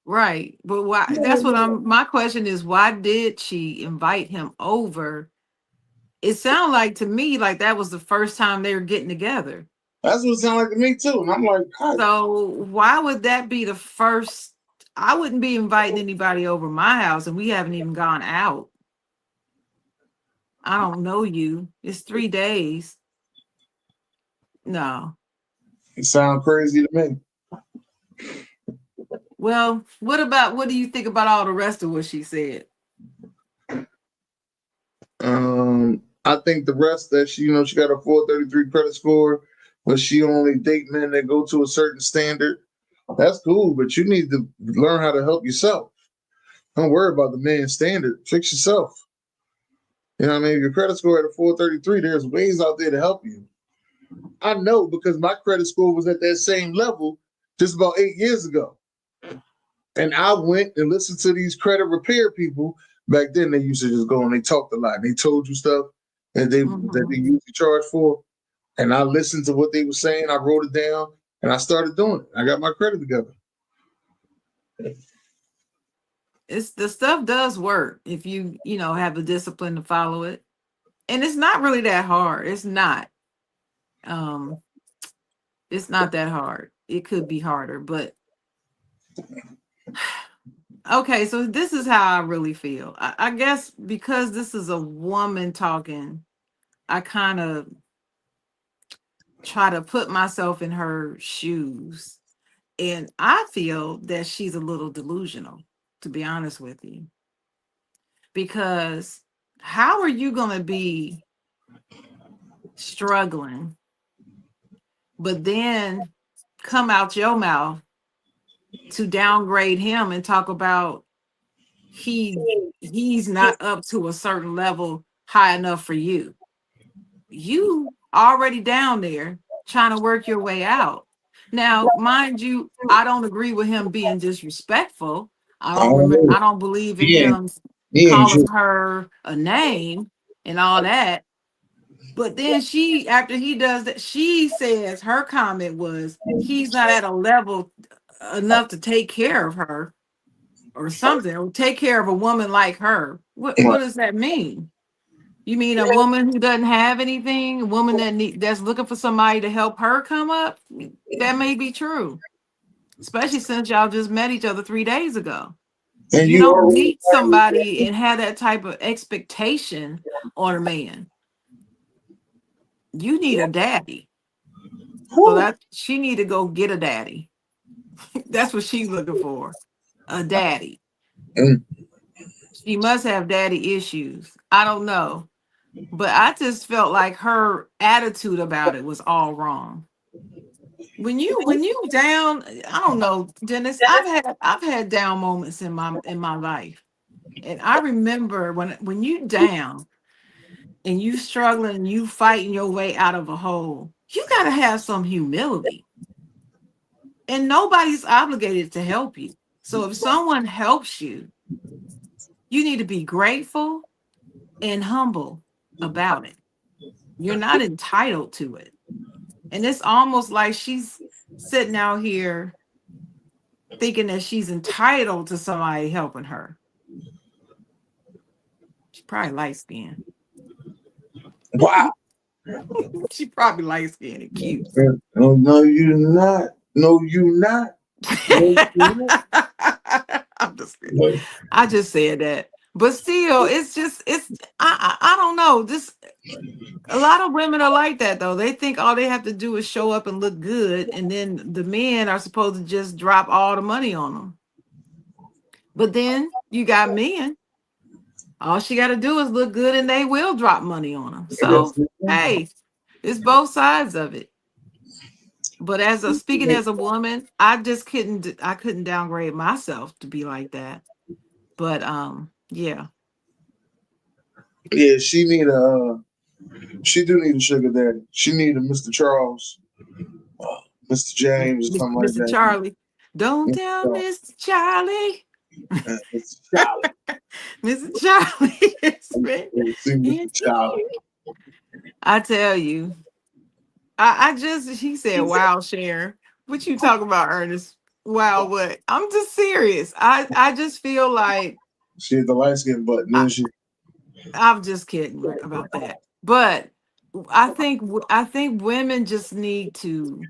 Speaker 1: Right. But why
Speaker 3: You don't
Speaker 1: that's
Speaker 3: even
Speaker 1: what
Speaker 3: know that.
Speaker 1: my question is, why did she invite him over? It sounded like to me like that was the first time they were getting together.
Speaker 3: That's what it sounded like to me too. And I'm like, God,
Speaker 1: So why would that be the first? I wouldn't be inviting anybody over my house and we haven't even gone out. I don't know you. It's 3 days. No.
Speaker 3: it sounds crazy to me.
Speaker 1: Well, what do you think about all the rest of what she said?
Speaker 3: I think the rest that she got a 433 credit score, but she only date men that go to a certain standard. That's cool, but you need to learn how to help yourself. Don't worry about the man's standard. Fix yourself. You know what I mean? If your credit score at a 433, there's ways out there to help you. I know because my credit score was at that same level just about 8 years ago. And I went and listened to these credit repair people. Back then, they used to just go and they talked a lot. And they told you stuff that they usually charge for. And I listened to what they were saying. I wrote it down and I started doing it. I got my credit together.
Speaker 1: It's the stuff does work if you have the discipline to follow it. And it's not really that hard. Um it's not that hard. It could be harder, but okay, so this is how I really feel. I guess because this is a woman talking, I kind of try to put myself in her shoes. And I feel that she's a little delusional, to be honest with you. Because how are you going to be struggling, but then come out your mouth to downgrade him and talk about he's not up to a certain level high enough for you? You already down there trying to work your way out. Now, mind you, I don't agree with him being disrespectful.
Speaker 3: I don't know.
Speaker 1: I don't believe in
Speaker 3: He ain't,
Speaker 1: him
Speaker 3: he ain't
Speaker 1: calling
Speaker 3: just,
Speaker 1: her a name and all that. But then after he does that, she says her comment was he's not at a level enough to take care of her or something, or take care of a woman like her. What does that mean? You mean a woman who doesn't have anything, a woman that's looking for somebody to help her come up? That may be true, especially since y'all just met each other 3 days ago.
Speaker 3: and
Speaker 1: You
Speaker 3: you
Speaker 1: don't
Speaker 3: already
Speaker 1: meet somebody and have that type of expectation on a man. You need a daddy. So
Speaker 3: whew,
Speaker 1: that she need to go get a daddy. That's what she's looking for. A daddy.
Speaker 3: mm,
Speaker 1: She must have daddy issues. I don't know. But I just felt like her attitude about it was all wrong. When you down, I don't know, Dennis. I've had down moments in my life. And I remember when you down and you struggling and you fighting your way out of a hole, you gotta have some humility. And nobody's obligated to help you. So if someone helps you, you need to be grateful and humble about it. You're not entitled to it. And it's almost like she's sitting out here thinking that she's entitled to somebody helping her. She's probably light skinned.
Speaker 3: wow.
Speaker 1: She probably light skinned and cute.
Speaker 3: No, no, you not. No, you not. No, you
Speaker 1: I'm just kidding.
Speaker 3: not.
Speaker 1: I just said that. But still, I don't know. Just a lot of women are like that though. They think all they have to do is show up and look good, and then the men are supposed to just drop all the money on them. But then you got men. All she got to do is look good, and they will drop money on them. So hey, it's both sides of it. But speaking as a woman, I couldn't downgrade myself to be like that. But yeah.
Speaker 3: Yeah, she do need a sugar daddy. She need a Mr. Charles, Mr. James, or something like
Speaker 1: Mr.
Speaker 3: that.
Speaker 1: Charlie. Don't
Speaker 3: Mr.
Speaker 1: tell
Speaker 3: Charles.
Speaker 1: Mr. Charlie.
Speaker 3: Mr. Charlie.
Speaker 1: Mr. Charlie is
Speaker 3: See Mr. Charlie.
Speaker 1: I tell you, I just he said, wow, Sharon. What you talking about, Ernest? Wow, what? I'm just serious. I just feel like
Speaker 3: She had the light skin button,
Speaker 1: I,
Speaker 3: didn't she?
Speaker 1: I'm just kidding about that. But I think women just need to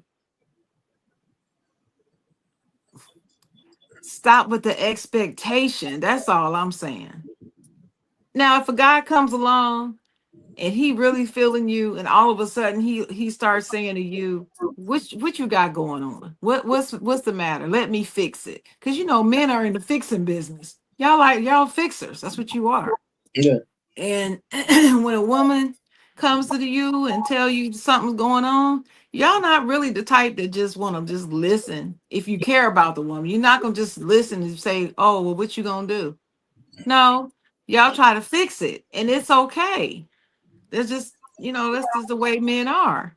Speaker 1: stop with the expectation. That's all I'm saying. Now, if a guy comes along and he really feeling you, and all of a sudden he starts saying to you, what you got going on? What's the matter? Let me fix it. Because men are in the fixing business. Y'all fixers. That's what you are.
Speaker 3: Yeah.
Speaker 1: And when a woman comes to you and tell you something's going on, y'all not really the type that just want to just listen. If you care about the woman, you're not gonna just listen and say, "Oh, well, what you gonna do?" No, y'all try to fix it, and it's okay. That's just that's just the way men are.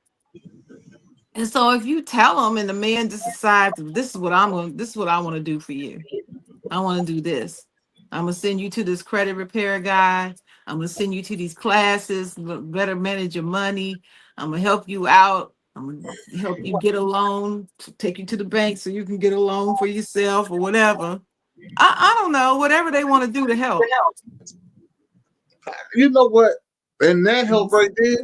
Speaker 1: And so if you tell them, and the man just decides, this is what I want to do for you. I want to do this. I'm gonna send you to this credit repair guy. I'm gonna send you to these classes, better manage your money. I'm gonna help you out. I'm gonna help you get a loan, take you to the bank so you can get a loan for yourself or whatever. I don't know, whatever they want to do to help.
Speaker 3: You know what? And that help right there,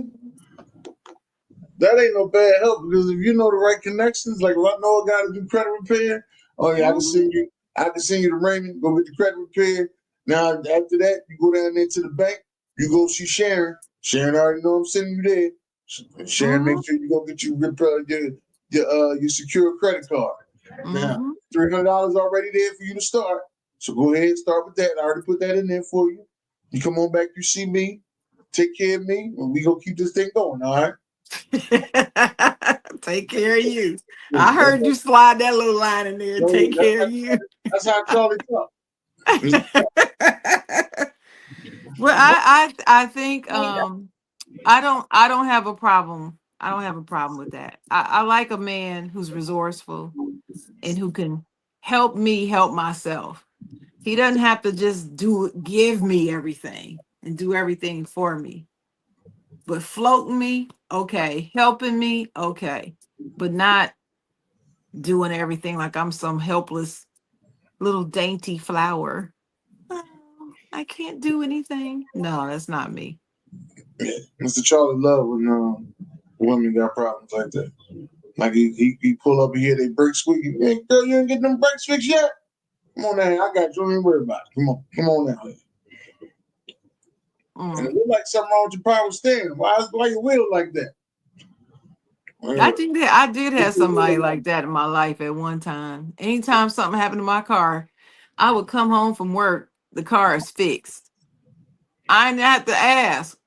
Speaker 3: that ain't no bad help because if you know the right connections, like if I know a guy to do credit repair, oh yeah,
Speaker 1: Mhm.
Speaker 3: I can send you to Raymond, go get the credit repair. Now after that, you go down there to the bank, you go see Sharon. Sharon already know I'm sending you there. Sharon, make
Speaker 1: Mhm.
Speaker 3: sure you go get your secure credit card. Now
Speaker 1: Mhm.
Speaker 3: $300 already there for you to start. So go ahead and start with that. I already put that in there for you. You come on back, you see me, take care of me, and we gonna keep this thing going. All right.
Speaker 1: Take care of you. I
Speaker 3: That's
Speaker 1: heard you slide that little line in there.
Speaker 3: No,
Speaker 1: Take care of you.
Speaker 3: that's how Charlie talk.
Speaker 1: Well, I think I don't have a problem. I don't have a problem with that. I like a man who's resourceful and who can help me help myself. He doesn't have to just give me everything and do everything for me. But floating me, okay. Helping me, okay. But not doing everything like I'm some helpless little dainty flower. Oh, I can't do anything. No, that's not me.
Speaker 3: Mr. Charlie love when women got problems like that. Like he pull up and hear they brakes squeaking. Hey, girl, you ain't getting them brakes fixed yet? Come on now, I got you. Don't even worry about it. Come on now. And it
Speaker 1: Mm.
Speaker 3: look like something wrong with your power steering. Why your wheel like that?
Speaker 1: I did have somebody like that in my life at one time. Anytime something happened to my car, I would come home from work, the car is fixed. I didn't have to ask.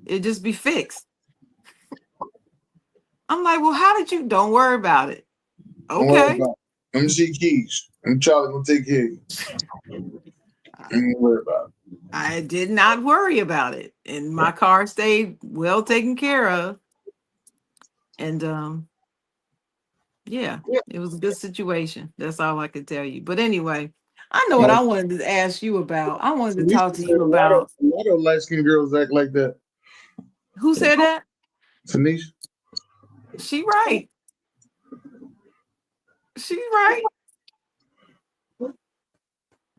Speaker 1: It just be fixed. I'm like, well, how did you? Don't worry about it.
Speaker 3: Don't worry
Speaker 1: Okay.
Speaker 3: about it. Let me see keys. And Charlie gonna take care of you. Don't worry about
Speaker 1: I did not worry about it, and my car stayed well taken care of. And yeah,
Speaker 3: it.
Speaker 1: it was a good situation. That's all I can tell you. But anyway, I know what
Speaker 3: Yeah.
Speaker 1: I wanted to ask you about. I wanted to
Speaker 3: Tanisha
Speaker 1: talk to
Speaker 3: said
Speaker 1: you about
Speaker 3: a lot of light skinned girls act like that.
Speaker 1: who said that?
Speaker 3: Tanisha.
Speaker 1: She right. She's right.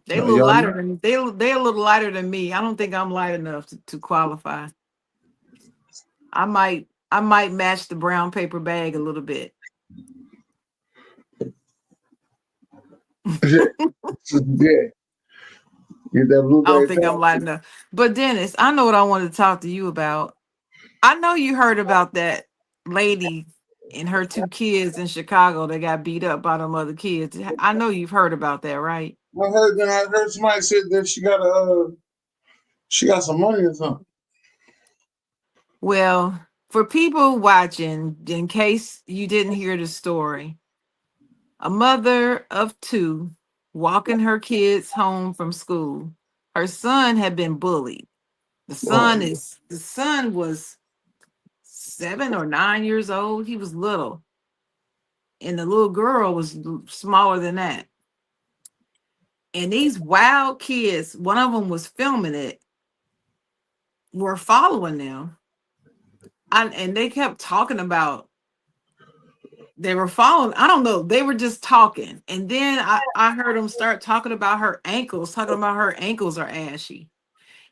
Speaker 1: They a little
Speaker 3: Y'all
Speaker 1: lighter
Speaker 3: know.
Speaker 1: than they a little lighter than me. I don't think I'm light enough to qualify. I might match the brown paper bag a little bit.
Speaker 3: Yeah. Get that
Speaker 1: I don't
Speaker 3: blueberry
Speaker 1: think I'm light
Speaker 3: pie.
Speaker 1: enough. But Dennis, I know what I wanted to talk to you about. I know you heard about that lady and her two kids in Chicago that got beat up by them other kids. I know you've heard about that, right?
Speaker 3: I heard somebody said that she got some money or something.
Speaker 1: Well, for people watching, in case you didn't hear the story, a mother of two walking her kids home from school. Her son had been bullied.
Speaker 3: Oh,
Speaker 1: The son was 7 or 9 years old. He was little. And the little girl was smaller than that. And these wild kids, one of them was filming it, were following them. And they kept talking about they were following. I don't know. They were just talking. And then I heard them start talking about her ankles are ashy.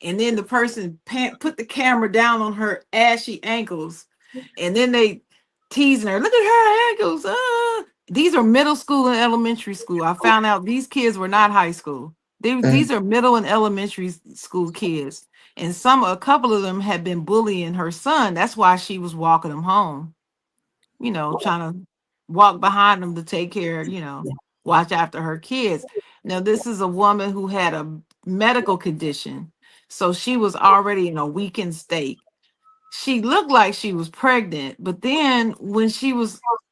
Speaker 1: And then the person put the camera down on her ashy ankles, and then they teasing her. Look at her ankles. These are middle school and elementary school. I found out these kids were not high school. These are middle and elementary school kids, and a couple of them had been bullying her son. That's why she was walking him home. Trying to walk behind them to take care. Watch after her kids. Now, this is a woman who had a medical condition, so she was already in a weakened state. she looked like she was pregnant, but then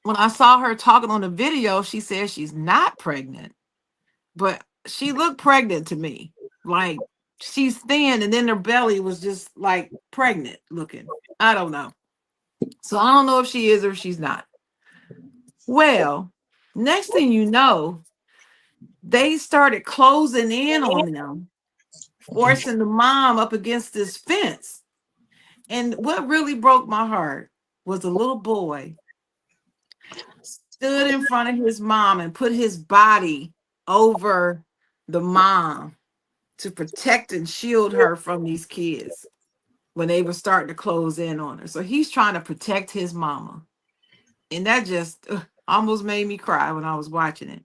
Speaker 1: when I saw her talking on the video, she said she's not pregnant, but she looked pregnant to me. Like she's thin, and then her belly was just like pregnant looking. I don't know. So I don't know if she is or she's not. Well, next thing you know, they started closing in on them, forcing the mom up against this fence. And what really broke my heart was a little boy stood in front of his mom and put his body over the mom to protect and shield her from these kids when they were starting to close in on her. So he's trying to protect his mama. And that just almost made me cry when I was watching it.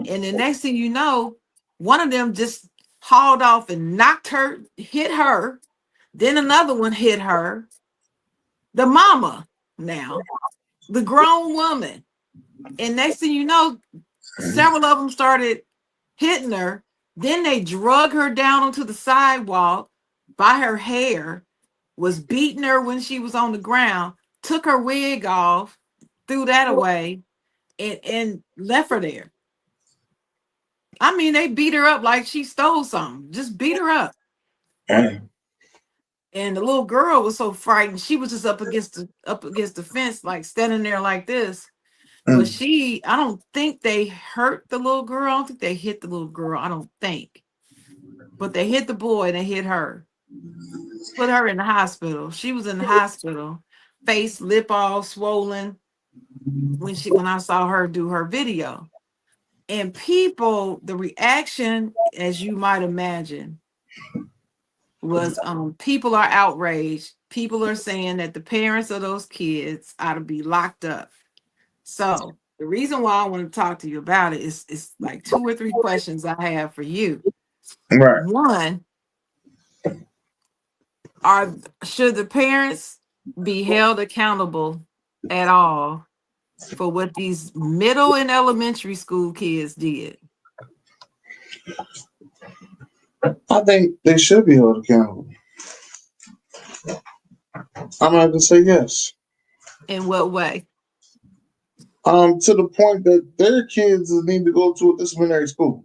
Speaker 1: And the next thing you know, one of them just hauled off and knocked her, hit her. Then another one hit her. The mama now, the grown woman. And next thing you know, several of them started hitting her. Then they drug her down onto the sidewalk by her hair, was beating her when she was on the ground, took her wig off, threw that away, and left her there. I mean, they beat her up like she stole something. Just beat her up.
Speaker 3: Damn.
Speaker 1: And the little girl was so frightened. She was just up against the fence, like standing there like this. But
Speaker 3: Mm.
Speaker 1: I don't think they hurt the little girl. I don't think they hit the little girl. I don't think. But they hit the boy and they hit her. Put her in the hospital. She was in the hospital, face, lip all swollen when I saw her do her video. And people, the reaction, as you might imagine, was people are outraged. People are saying that the parents of those kids ought to be locked up. So the reason why I want to talk to you about it is like two or three questions I have for you.
Speaker 3: Right.
Speaker 1: One, are should the parents be held accountable at all for what these middle and elementary school kids did?
Speaker 3: I think they should be held accountable. I'm going to say yes.
Speaker 1: In what way?
Speaker 3: To the point that their kids need to go to a disciplinary school.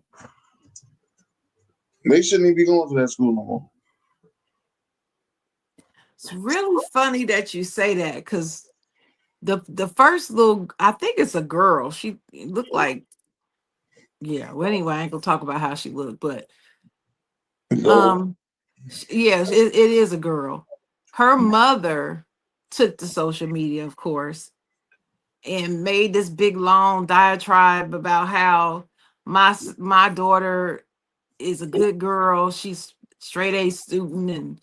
Speaker 3: They shouldn't even be going to that school no more.
Speaker 1: It's really funny that you say that because the first little, I think it's a girl. She looked like, yeah. Well, anyway, I ain't gonna talk about how she looked, but
Speaker 3: Go.
Speaker 1: yes, it is a girl. Her mother took to social media, of course, and made this big long diatribe about how my daughter is a good girl. She's straight A student and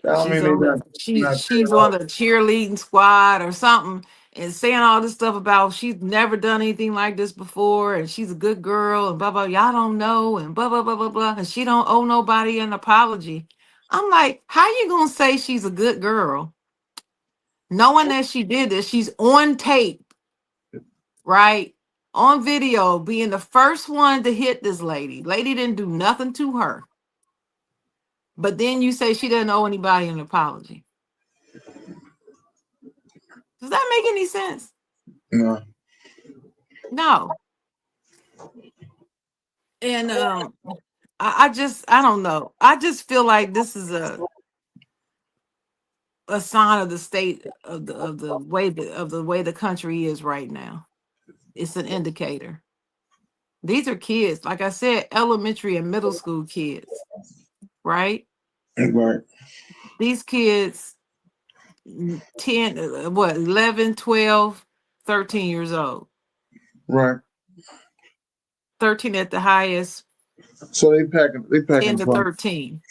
Speaker 3: I don't mean they not, not
Speaker 1: she's on the cheerleading squad or something, and saying all this stuff about she's never done anything like this before and she's a good girl and blah blah, y'all don't know, and blah blah blah blah blah, and she don't owe nobody an apology. I'm like, how you gonna say she's a good girl knowing that she did this? She's on tape, right, on video, being the first one to hit this lady didn't do nothing to her, but then you say she doesn't owe anybody an apology. Does that make any sense?
Speaker 3: no.
Speaker 1: No. And I don't know. I just feel like this is a sign of the state of the way the country is right now. It's an indicator. These are kids, like I said, elementary and middle school kids, right?
Speaker 3: Right.
Speaker 1: These kids 10 what 11, 12, 13 years old.
Speaker 3: Right.
Speaker 1: 13 at the highest,
Speaker 3: So they
Speaker 1: 10
Speaker 3: packing
Speaker 1: to
Speaker 3: punch.
Speaker 1: 13.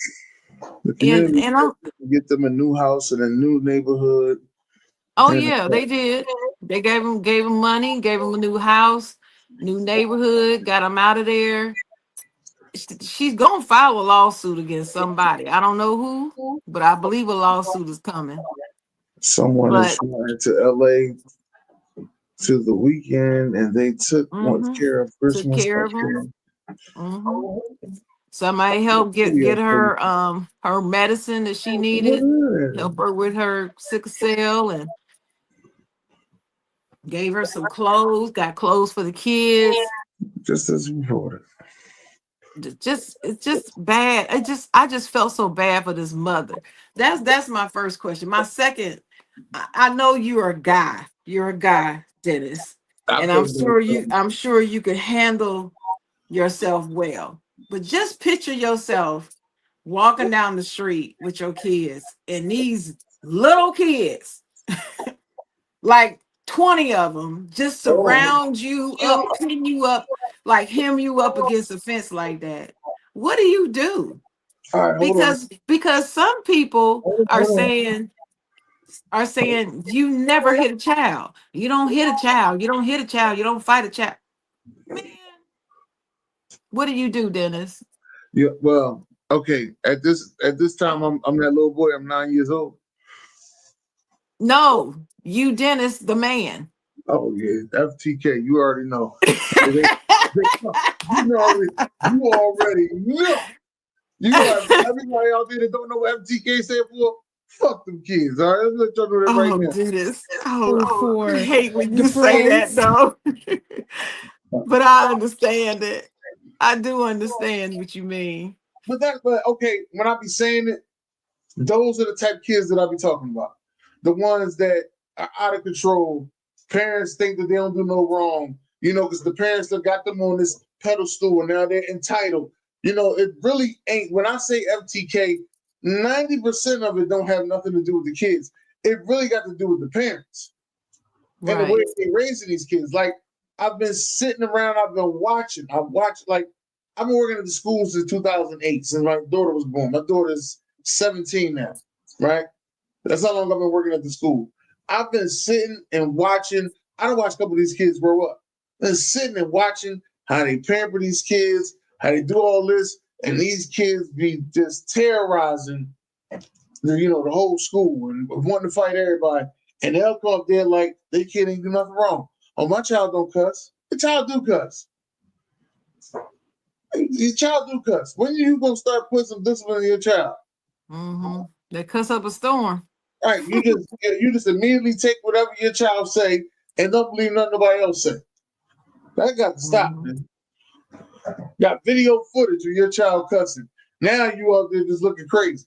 Speaker 3: The
Speaker 1: And
Speaker 3: community
Speaker 1: and I'm
Speaker 3: get them a new house and a new neighborhood.
Speaker 1: Oh
Speaker 3: And
Speaker 1: yeah, they did. They gave him money, gave him a new house, new neighborhood, got him out of there. She's gonna file a lawsuit against somebody. I don't know who, but I believe a lawsuit is coming.
Speaker 3: someone is
Speaker 1: But
Speaker 3: flying to LA to the weekend and they took one
Speaker 1: mhm,
Speaker 3: care of
Speaker 1: took
Speaker 3: Christmas.
Speaker 1: care of him. hmm Somebody helped get
Speaker 3: Video
Speaker 1: get
Speaker 3: footage.
Speaker 1: her her medicine that she
Speaker 3: What
Speaker 1: needed. help her with her sickle cell, and gave her some clothes, got clothes for the kids.
Speaker 3: Just as important.
Speaker 1: Just it's just bad. I just felt so bad for this mother. That's my first question. My second, I know you're a guy. You're a guy, Dennis.
Speaker 3: I
Speaker 1: And
Speaker 3: feel good.
Speaker 1: I'm sure you could handle yourself well. But just picture yourself walking down the street with your kids, and these little kids, like 20 of them, just
Speaker 3: Oh,
Speaker 1: surround you up, pin you up, like hem you up against a fence like that. What do you do?
Speaker 3: all right, hold on.
Speaker 1: Because some people
Speaker 3: Hold on.
Speaker 1: are saying you never hit a child. You don't hit a child. You don't hit a child. You don't fight a child. Man, what do you do, Dennis?
Speaker 3: Yeah, well, okay. At this time, I'm that little boy. I'm 9 years old.
Speaker 1: No, you, Dennis, the man.
Speaker 3: Oh yeah, FTK. You already know. You already, you already know. You know everybody out there that don't know what FTK stand for. Fuck them kids. All right, let's let y'all know that right
Speaker 1: Oh,
Speaker 3: now.
Speaker 1: Dennis.
Speaker 4: Food
Speaker 1: Oh, I
Speaker 4: for
Speaker 1: hate when
Speaker 4: the
Speaker 1: you say that,
Speaker 4: friends.
Speaker 1: though. But I understand it. I do understand what you mean.
Speaker 3: But okay, when I be saying it, those are the type of kids that I be talking about. The ones that are out of control. Parents think that they don't do no wrong, because the parents that got them on this pedestal and now they're entitled. It really ain't. When I say FTK, 90% of it don't have nothing to do with the kids. It really got to do with the parents and the way
Speaker 1: Right.
Speaker 3: they raising these kids. Like I've been sitting around, I've been watching. I've been working at the school since 2008, since my daughter was born. My daughter's 17 now, right? That's how long I've been working at the school. I've been sitting and watching. I don't watch a couple of these kids grow up. I've been sitting and watching how they pamper these kids, how they do all this, and these kids be just terrorizing the whole school and wanting to fight everybody. And they'll come up there like they can't even do nothing wrong. Oh, my child don't cuss. The child do cuss. Your child do cuss. When are you gonna start putting some discipline in your child?
Speaker 1: Mm-hmm. They cuss up a storm.
Speaker 3: Right? You just immediately take whatever your child say and don't believe nothing nobody else say. That got to stop,
Speaker 1: Mhm.
Speaker 3: man. Got video footage of your child cussing. Now you out there just looking crazy.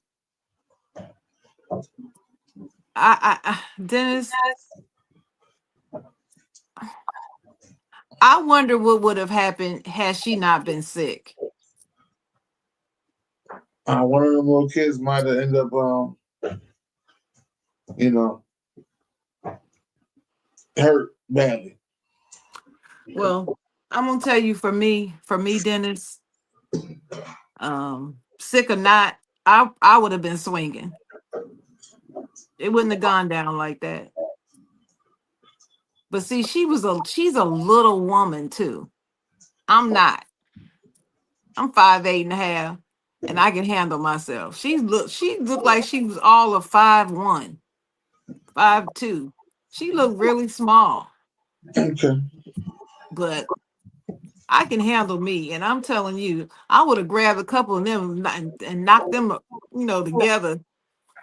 Speaker 1: Dennis, I wonder what would have happened had she not been sick.
Speaker 3: One of them little kids might have ended up, you know, hurt badly.
Speaker 1: Well, I'm gonna tell you, for me, Dennis, sick or not, I would have been swinging. It wouldn't have gone down like that. But see, she's a little woman too. I'm not. I'm 5'8.5", and I can handle myself. She looked like she was all of 5'1", 5'2". She looked really small,
Speaker 3: Okay.
Speaker 1: but I can handle me. And I'm telling you, I would have grabbed a couple of them and knocked them, together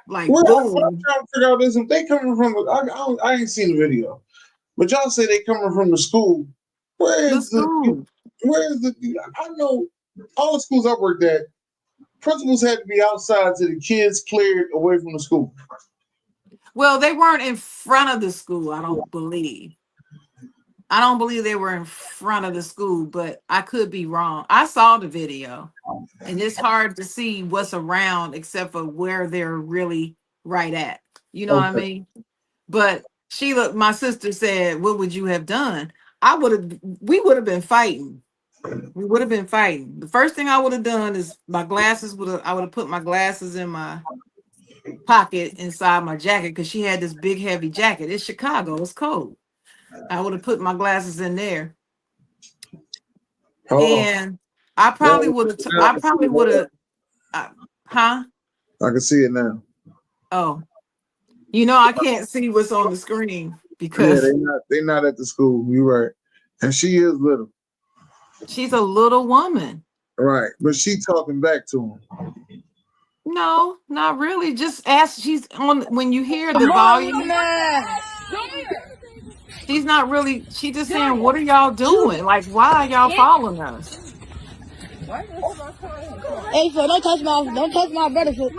Speaker 1: like
Speaker 3: Well, what I'm
Speaker 1: boom.
Speaker 3: trying to figure out is if they coming from, I ain't seen the video, but y'all say they coming from the school.
Speaker 1: The
Speaker 3: Where's the,
Speaker 1: school.
Speaker 3: where's the, I know all the schools I worked at, principals had to be outside so the kids cleared away from the school.
Speaker 1: Well, they weren't in front of the school, I don't believe. I don't believe they were in front of the school, but I could be wrong. I saw the video, and it's hard to see what's around except for where they're really right at. You know what I
Speaker 3: Okay.
Speaker 1: mean? But Sheila, my sister said, "What would you have done?" We would have been fighting. We would have been fighting. The first thing I would have done is I would have put my glasses in my pocket inside my jacket because she had this big heavy jacket. It's Chicago. It's cold. I would have put my glasses in there,
Speaker 3: Hold on.
Speaker 1: and I probably
Speaker 3: Well,
Speaker 1: would have.
Speaker 3: now I
Speaker 1: I
Speaker 3: can see
Speaker 1: probably would
Speaker 3: it.
Speaker 1: have. Huh?
Speaker 3: I can see it now.
Speaker 1: Oh, I can't see what's on the screen
Speaker 3: Yeah,
Speaker 1: because
Speaker 3: they not at the school. You're right. And she is little.
Speaker 1: she's a little woman.
Speaker 3: Right. But she talking back to him.
Speaker 1: No, not really. Just ask. She's on when you hear the
Speaker 4: Come on, little
Speaker 1: volume.
Speaker 4: man.
Speaker 1: She's not really. She just saying, "What are y'all doing? Like, why are y'all following us?"
Speaker 4: Hey, so don't touch my brother. Foot.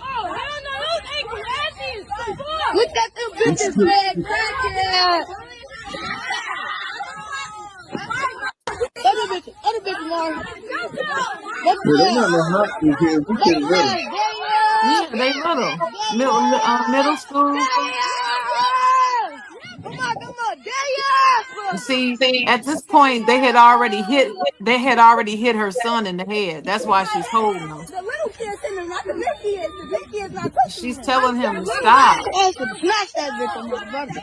Speaker 4: Oh, hell no, those ain't glasses. Look at them bitches, man. Crackhead. Other bitches, Lauren.
Speaker 3: Yeah, they're not no high school kids. These kids little.
Speaker 1: Yeah, they little middle school.
Speaker 4: Come on,
Speaker 1: You
Speaker 4: Daya!
Speaker 1: see, at this point, they had already hit her son in the head. That's why she's holding him.
Speaker 4: The little kids in them, not the big kids. The big kids not touching
Speaker 1: She's
Speaker 4: them.
Speaker 1: telling him to stop.
Speaker 4: I should smash that bitch on my brother.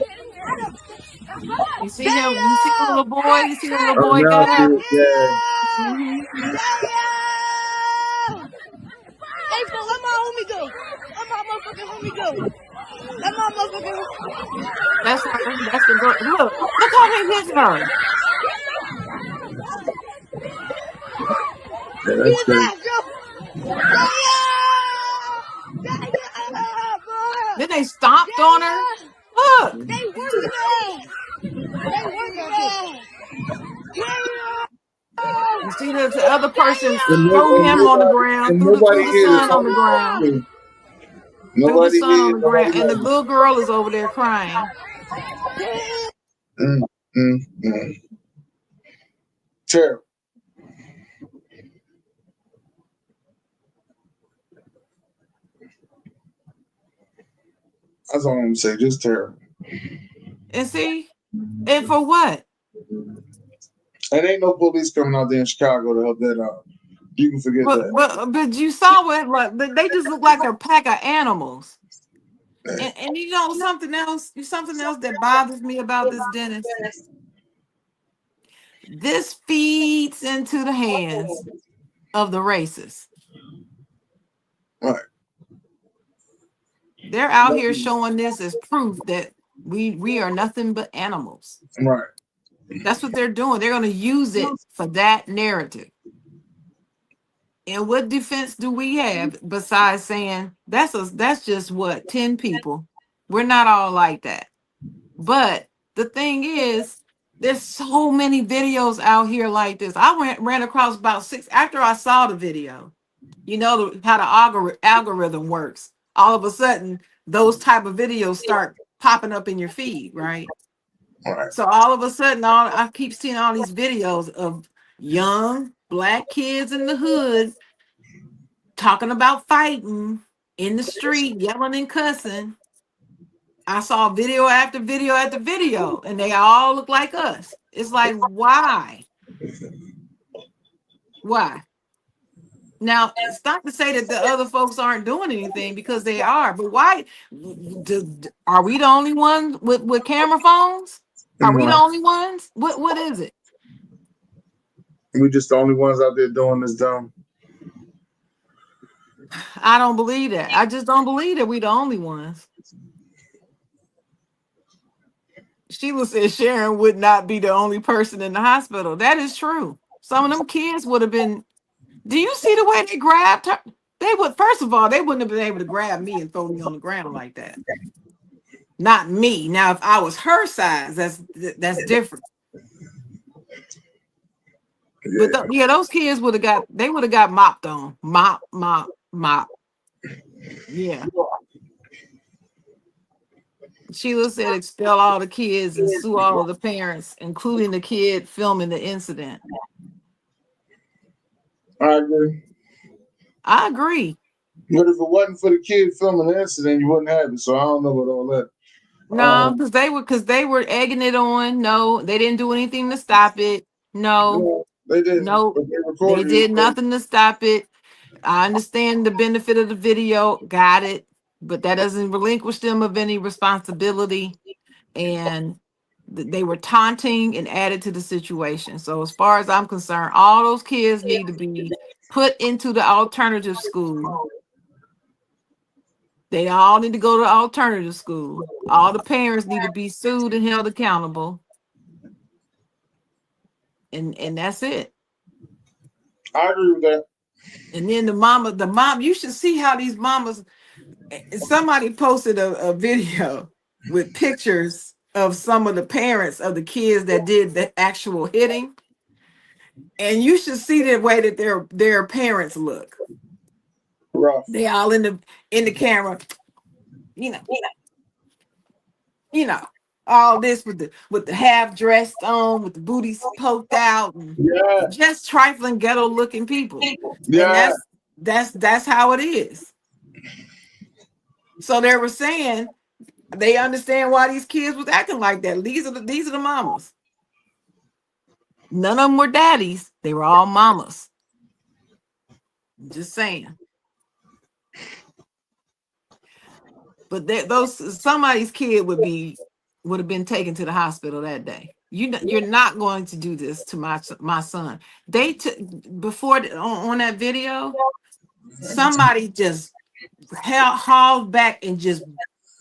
Speaker 1: You see him? You see the
Speaker 4: Daya!
Speaker 1: little boy? You see the little
Speaker 3: Oh,
Speaker 1: boy
Speaker 3: now I
Speaker 1: got
Speaker 3: see
Speaker 1: up?
Speaker 3: it. Yeah.
Speaker 1: Hmm.
Speaker 4: Daya! Hey, so let my homie go. Let my motherfucking homie go. Let my motherfucking
Speaker 1: That's her. That's the girl. Look how he hit her.
Speaker 3: Yeah,
Speaker 4: Beat
Speaker 3: that's
Speaker 4: his
Speaker 3: crazy.
Speaker 4: ass, yo. Daya! Daya, bro.
Speaker 1: Then they stomped on her.
Speaker 4: Daya!
Speaker 1: Look.
Speaker 4: They working us. They working us. Daya!
Speaker 1: You see the other person
Speaker 3: And, no,
Speaker 1: throw
Speaker 3: and
Speaker 1: him on the
Speaker 3: nobody,
Speaker 1: ground,
Speaker 3: and
Speaker 1: threw
Speaker 3: nobody
Speaker 1: the
Speaker 3: here to
Speaker 1: son
Speaker 3: talk
Speaker 1: on the
Speaker 3: about
Speaker 1: ground,
Speaker 3: it.
Speaker 1: threw the
Speaker 3: Nobody
Speaker 1: son
Speaker 3: here,
Speaker 1: on the
Speaker 3: nobody
Speaker 1: ground, and the
Speaker 3: knows.
Speaker 1: little girl is over there crying.
Speaker 3: Mm, mm. Terrible. That's all I'm gonna say. Just terrible.
Speaker 1: And see, and for what?
Speaker 3: And ain't no police coming out there in Chicago to help that out. You can forget
Speaker 1: But
Speaker 3: that.
Speaker 1: but but you saw what? Like they just look like a pack of animals. And you know something else that bothers me about this dentist. This feeds into the hands of the racists.
Speaker 3: Right.
Speaker 1: They're out here showing this as proof that we are nothing but animals.
Speaker 3: Right.
Speaker 1: That's what they're doing. They're going to use it for that narrative. And what defense do we have besides saying that's just what 10 people. We're not all like that. But the thing is, there's so many videos out here like this. I ran across about 6 after I saw the video. You know how the algorithm works. All of a sudden, those type of videos start popping up in your feed, right?
Speaker 3: Right.
Speaker 1: So all of a sudden, I keep seeing all these videos of young black kids in the hood talking about fighting in the street, yelling and cussing. I saw video after video after video, and they all look like us. It's like, why? Why? Now, it's not to say that the other folks aren't doing anything because they are, but why? Are we the only ones with camera phones? Are we the
Speaker 3: Right.
Speaker 1: only ones? What is it?
Speaker 3: We just the only ones out there doing this dumb.
Speaker 1: I don't believe that. I just don't believe that we the only ones. Sheila said Sharon would not be the only person in the hospital. That is true. Some of them kids would have been. Do you see the way they grabbed her? They would, first of all, they wouldn't have been able to grab me and throw me on the ground like that. Not me. Now, if I was her size, that's different.
Speaker 3: Yeah.
Speaker 1: But yeah, those kids would have got mopped on. Mop. Yeah. Sheila said expel all the kids and sue all of the parents, including the kid filming the incident.
Speaker 3: I agree.
Speaker 1: I agree.
Speaker 3: But if it wasn't for the kid filming the incident, you wouldn't have it. So I don't know about all that.
Speaker 1: No, because they were egging it on. No, they didn't do anything to stop it. No,
Speaker 3: No, they didn't.
Speaker 1: no,
Speaker 3: But they
Speaker 1: they
Speaker 3: recorded it.
Speaker 1: did nothing to stop it. I understand the benefit of the video, got it, but that doesn't relinquish them of any responsibility. And they were taunting and added to the situation. So, as far as I'm concerned, all those kids need to be put into the alternative school. They all need to go to alternative school. All the parents need to be sued and held accountable. And that's it.
Speaker 3: I agree with that.
Speaker 1: And then the mom, you should see how these mamas. Somebody posted a video with pictures of some of the parents of the kids that did the actual hitting, and you should see the way that their parents look.
Speaker 3: Rough.
Speaker 1: They all in the camera, you know, you know, all this with the half dressed on, with the booties poked out, and
Speaker 3: Yeah.
Speaker 1: just trifling ghetto looking people. And
Speaker 3: Yeah.
Speaker 1: that's how it is. So they were saying they understand why these kids was acting like that. These are the mamas. None of them were daddies. They were all mamas. Just saying. But those somebody's kid would have been taken to the hospital that day. You're not going to do this to my son. They took before on that video. Somebody just hauled back and just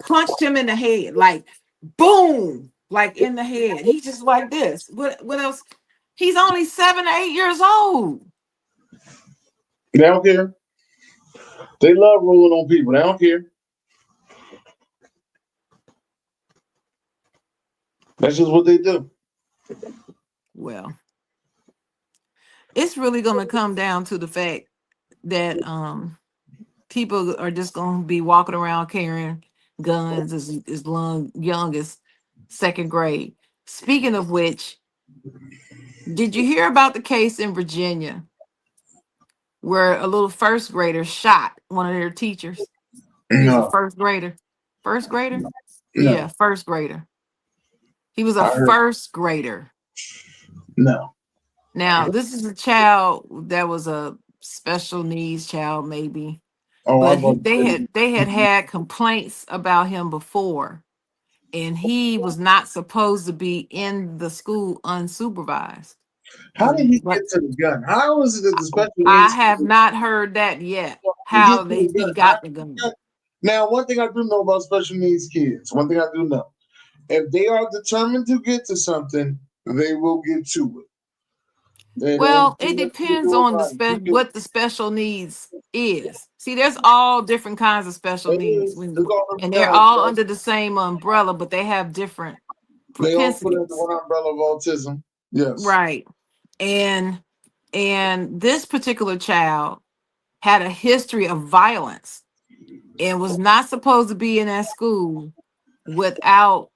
Speaker 1: punched him in the head, like boom, like in the head. He's just like this. What else? He's only 7 or 8 years old.
Speaker 3: They don't care. They love ruling on people. They don't care. That's just what they do.
Speaker 1: Well, it's really going to come down to the fact that people are just going to be walking around carrying guns as young as second grade. Speaking of which, did you hear about the case in Virginia where a little first grader shot one of their teachers? He was a
Speaker 3: No,
Speaker 1: first grader. First grader? Yeah,
Speaker 3: no.
Speaker 1: first grader. He was a
Speaker 3: I heard
Speaker 1: first grader.
Speaker 3: no.
Speaker 1: Now, this is a child that was a special needs child, maybe,
Speaker 3: Oh,
Speaker 1: but
Speaker 3: I'm about
Speaker 1: they
Speaker 3: to
Speaker 1: had they had had complaints about him before, and he was not supposed to be in the school unsupervised.
Speaker 3: how did he
Speaker 1: But
Speaker 3: get to the gun? How is it that the special
Speaker 1: I
Speaker 3: needs
Speaker 1: have not heard that yet.
Speaker 3: he get
Speaker 1: How
Speaker 3: to the
Speaker 1: he
Speaker 3: gun? How
Speaker 1: got the
Speaker 3: did he
Speaker 1: gun?
Speaker 3: get- Now, one thing I do know about special needs kids, one thing I do know, if they are determined to get to something, they will get to it. They don't
Speaker 1: Well,
Speaker 3: do
Speaker 1: it
Speaker 3: nothing to
Speaker 1: depends
Speaker 3: do
Speaker 1: on
Speaker 3: about it.
Speaker 1: what the special needs is. See, there's all different kinds of special
Speaker 3: It
Speaker 1: needs
Speaker 3: is. It's all
Speaker 1: and they're
Speaker 3: kinds,
Speaker 1: all
Speaker 3: but
Speaker 1: under the same umbrella, but they have different
Speaker 3: they all put under
Speaker 1: propensities.
Speaker 3: one umbrella of autism. Yes.
Speaker 1: Right. And this particular child had a history of violence and was not supposed to be in that school without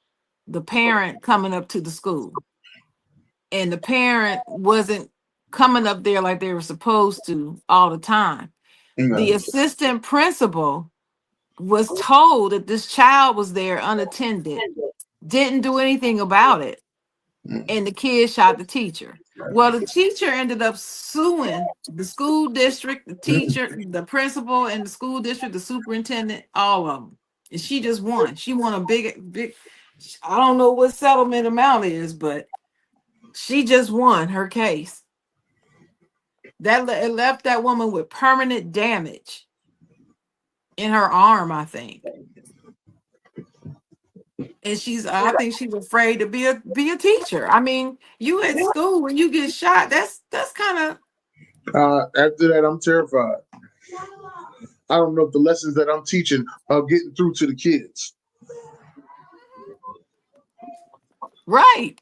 Speaker 1: the parent coming up to the school. And the parent wasn't coming up there like they were supposed to all the time. The
Speaker 3: No.
Speaker 1: assistant principal was told that this child was there unattended, didn't do anything about it, and the kid shot the teacher. Well, the teacher ended up suing the school district, the teacher, the principal, and the school district, the superintendent, all of them. And she just won. She won a big, I don't know what settlement amount is, but she just won her case. It left that woman with permanent damage in her arm, I think. And I think she's afraid to be a teacher. I mean, you at school when you get shot, that's kind of
Speaker 3: After that, I'm terrified. I don't know if the lessons that I'm teaching are getting through to the kids.
Speaker 1: right.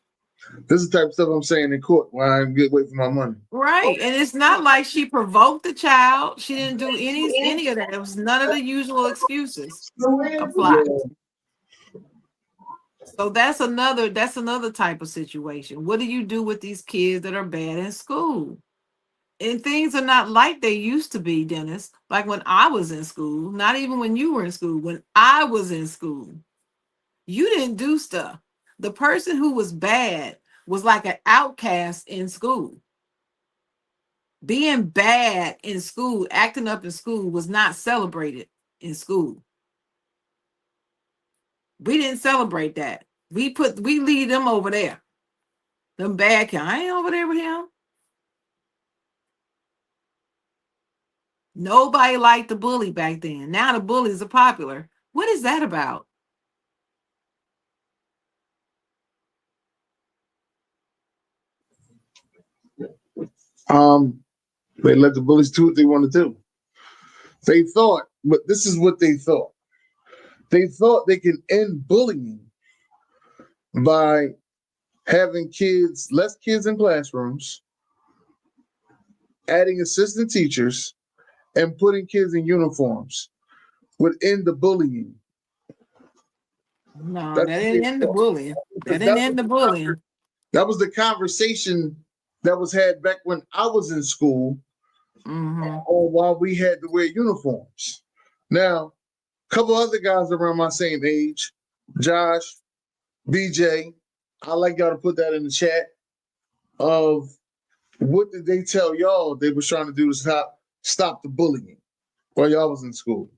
Speaker 3: This is the type of stuff I'm saying in court why I get away from my money.
Speaker 1: Right. And it's not like she provoked the child. She didn't do any of that. It was none of the usual excuses apply.
Speaker 3: Yeah.
Speaker 1: So that's another type of situation. What do you do with these kids that are bad in school? And things are not like they used to be, Dennis. Like when I was in school, not even when you were in school, when I was in school, you didn't do stuff. The person who was bad was like an outcast in school. Being bad in school, acting up in school was not celebrated in school. We didn't celebrate that. We leave them over there. Them bad kids. I ain't over there with him. Nobody liked the bully back then. Now the bullies are popular. What is that about?
Speaker 3: Um, They let the bullies do what they want to do. They thought, but this is what they thought. They thought they can end bullying by having less kids in classrooms, adding assistant teachers, and putting kids in uniforms would end the bullying.
Speaker 1: No,
Speaker 3: That's
Speaker 1: that
Speaker 3: what
Speaker 1: didn't
Speaker 3: they
Speaker 1: end the
Speaker 3: thought.
Speaker 1: bullying. That didn't
Speaker 3: That's
Speaker 1: end
Speaker 3: what
Speaker 1: the bullying.
Speaker 3: that was the conversation that was had back when I was in school,
Speaker 1: Mm-hmm.
Speaker 3: or while we had to wear uniforms. Now, a couple other guys around my same age, Josh, BJ, I like y'all to put that in the chat of what did they tell y'all they was trying to do to stop the bullying while y'all was in school.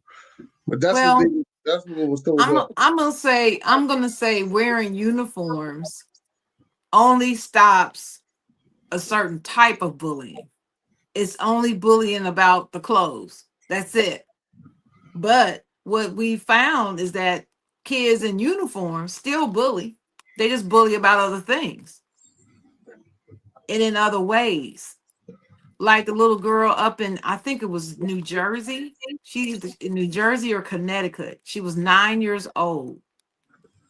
Speaker 3: But
Speaker 1: Well,
Speaker 3: that's what was told us.
Speaker 1: I'm gonna say wearing uniforms only stops a certain type of bullying. It's only bullying about the clothes. That's it. But what we found is that kids in uniforms still bully. They just bully about other things and in other ways. Like the little girl up in, I think it was New Jersey. She's in New Jersey or Connecticut. She was 9 years old,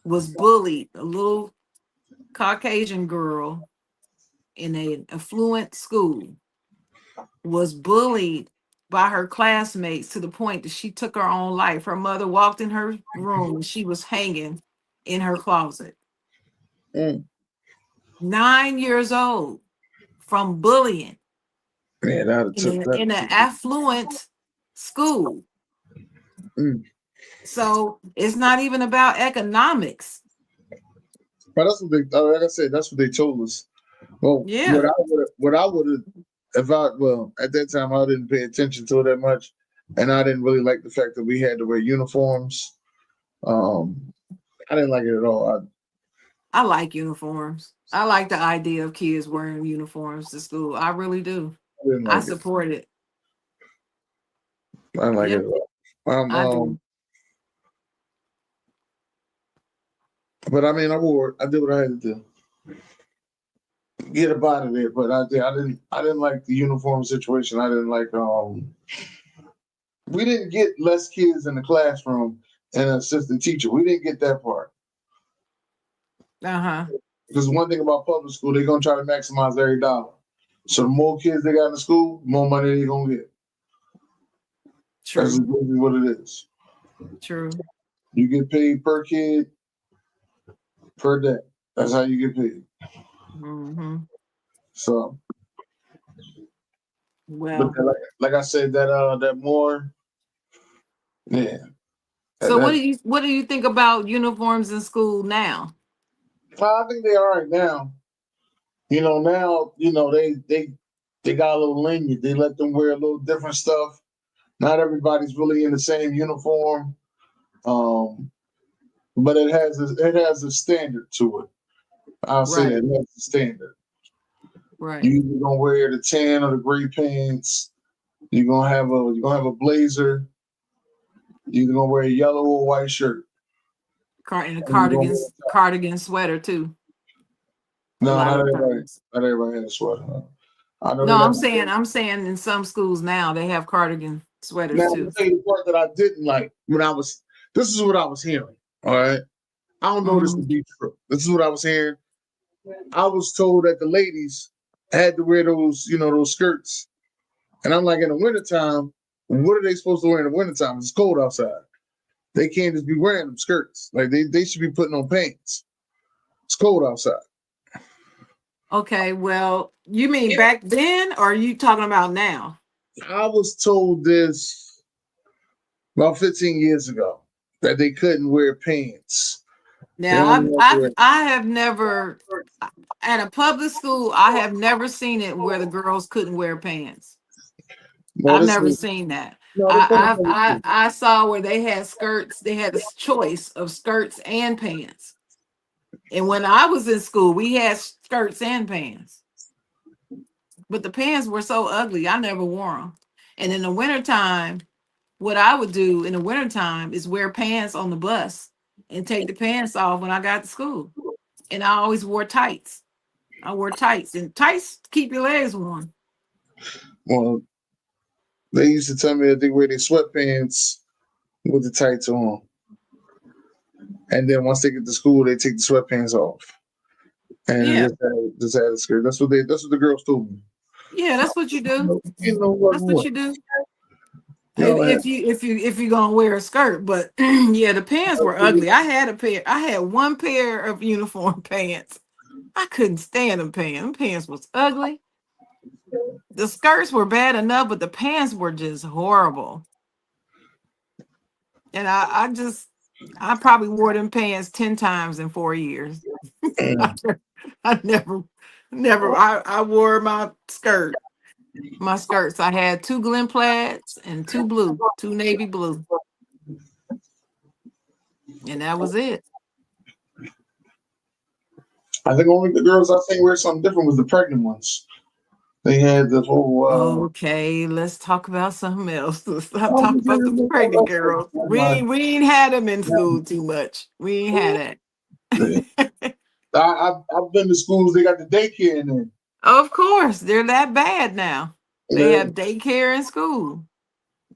Speaker 1: was bullied. A little Caucasian girl in an affluent school was bullied by her classmates to the point that she took her own life. Her mother walked in her room and she was hanging in her closet.
Speaker 3: Mm.
Speaker 1: 9 years old from bullying
Speaker 3: Man, that
Speaker 1: in,
Speaker 3: took that.
Speaker 1: in an affluent school.
Speaker 3: Mm.
Speaker 1: So it's not even about economics.
Speaker 3: But that's what they, like I said, that's what they told us. Well,
Speaker 1: Yeah.
Speaker 3: what I would have, if I, well, at that time I didn't pay attention to it that much, and I didn't really like the fact that we had to wear uniforms. Um, I didn't like it at all.
Speaker 1: I like uniforms. I like the idea of kids wearing uniforms to school. I really do.
Speaker 3: I didn't
Speaker 1: I
Speaker 3: like it.
Speaker 1: support it.
Speaker 3: I didn't like it
Speaker 1: Yep,
Speaker 3: at all. Um,
Speaker 1: I do.
Speaker 3: um, but I mean, I wore it. I did what I had to do. Get up out of there. But I didn't like the uniform situation. I didn't like. We didn't get less kids in the classroom and an assistant teacher. We didn't get that part.
Speaker 1: Uh-huh.
Speaker 3: Because one thing about public school, they're gonna try to maximize every dollar. So the more kids they got in the school, the more money they're gonna get. That's
Speaker 1: True.
Speaker 3: exactly what it is.
Speaker 1: True.
Speaker 3: You get paid per kid per day. That's how you get paid.
Speaker 1: Hmm.
Speaker 3: So, but
Speaker 1: Well,
Speaker 3: like I said, that more, yeah.
Speaker 1: so
Speaker 3: That
Speaker 1: what do you think about uniforms in school now?
Speaker 3: I think they all right now. Now they got a little lenient. They let them wear a little different stuff. Not everybody's really in the same uniform. Um, but it has a standard to it. I'll say that
Speaker 1: Right.
Speaker 3: it has a standard. You
Speaker 1: Right.
Speaker 3: either gonna wear the tan or the gray pants. You're gonna have a blazer. You're either gonna wear a yellow or white shirt.
Speaker 1: And a
Speaker 3: And you're gonna wear
Speaker 1: cardigan sweater too. A
Speaker 3: no,
Speaker 1: lot
Speaker 3: not
Speaker 1: of
Speaker 3: everybody.
Speaker 1: times.
Speaker 3: Not everybody has a sweater. Huh? I know
Speaker 1: No,
Speaker 3: they got.
Speaker 1: I'm saying in some schools now they have cardigan
Speaker 3: Now,
Speaker 1: sweaters
Speaker 3: I'm gonna
Speaker 1: too.
Speaker 3: tell you the part that I didn't like when I was. This is what I was hearing. All right, I don't know this to
Speaker 1: Hmm.
Speaker 3: be true. This is what I was hearing. I was told that the ladies had to wear those skirts, and I'm like, in the wintertime, what are they supposed to wear in the wintertime? It's cold outside. They can't just be wearing them skirts. Like they should be putting on pants. It's cold outside.
Speaker 1: Okay, well, you mean back then or are you talking about now?
Speaker 3: I was told this about 15 years ago that they couldn't wear pants. They
Speaker 1: Now
Speaker 3: only had to wear.
Speaker 1: I have never at a public school, I have never seen it where the girls couldn't wear pants.
Speaker 3: Well,
Speaker 1: I've
Speaker 3: this
Speaker 1: never
Speaker 3: was
Speaker 1: seen that.
Speaker 3: no, this
Speaker 1: I
Speaker 3: was
Speaker 1: I I, I saw where they had skirts, they had this choice of skirts and pants. And when I was in school, we had skirts and pants. But the pants were so ugly, I never wore them. And in the wintertime, what I would do in the wintertime is wear pants on the bus and take the pants off when I got to school. And I always wore tights. I wore tights, and tights keep your legs warm.
Speaker 3: well. They used to tell me that they wear their sweatpants with the tights on, and then once they get to school, they take the sweatpants off and
Speaker 1: Yeah,
Speaker 3: just had a skirt. That's what the girls told me.
Speaker 1: yeah, that's what you do.
Speaker 3: You know what?
Speaker 1: That's what you do.
Speaker 3: Go ahead.
Speaker 1: If you're gonna wear a skirt, but yeah, the pants were ugly. I had one pair of uniform pants. I couldn't stand them pants. Them pants was ugly. The skirts were bad enough, but the pants were just horrible. And I probably wore them pants 10 times in 4 years. I, I never I wore my skirts. I had two Glen Plaids and two navy blue. And that was it.
Speaker 3: I think only the girls I think wear something different was the pregnant ones. They had the whole.
Speaker 1: Okay, let's talk about something else. Let's stop talking about the pregnant girls. We ain't had them in school too much. We ain't had that.
Speaker 3: I've been to schools. They got the daycare in there.
Speaker 1: Of course, they're that bad now. They
Speaker 3: Yeah,
Speaker 1: have daycare in school.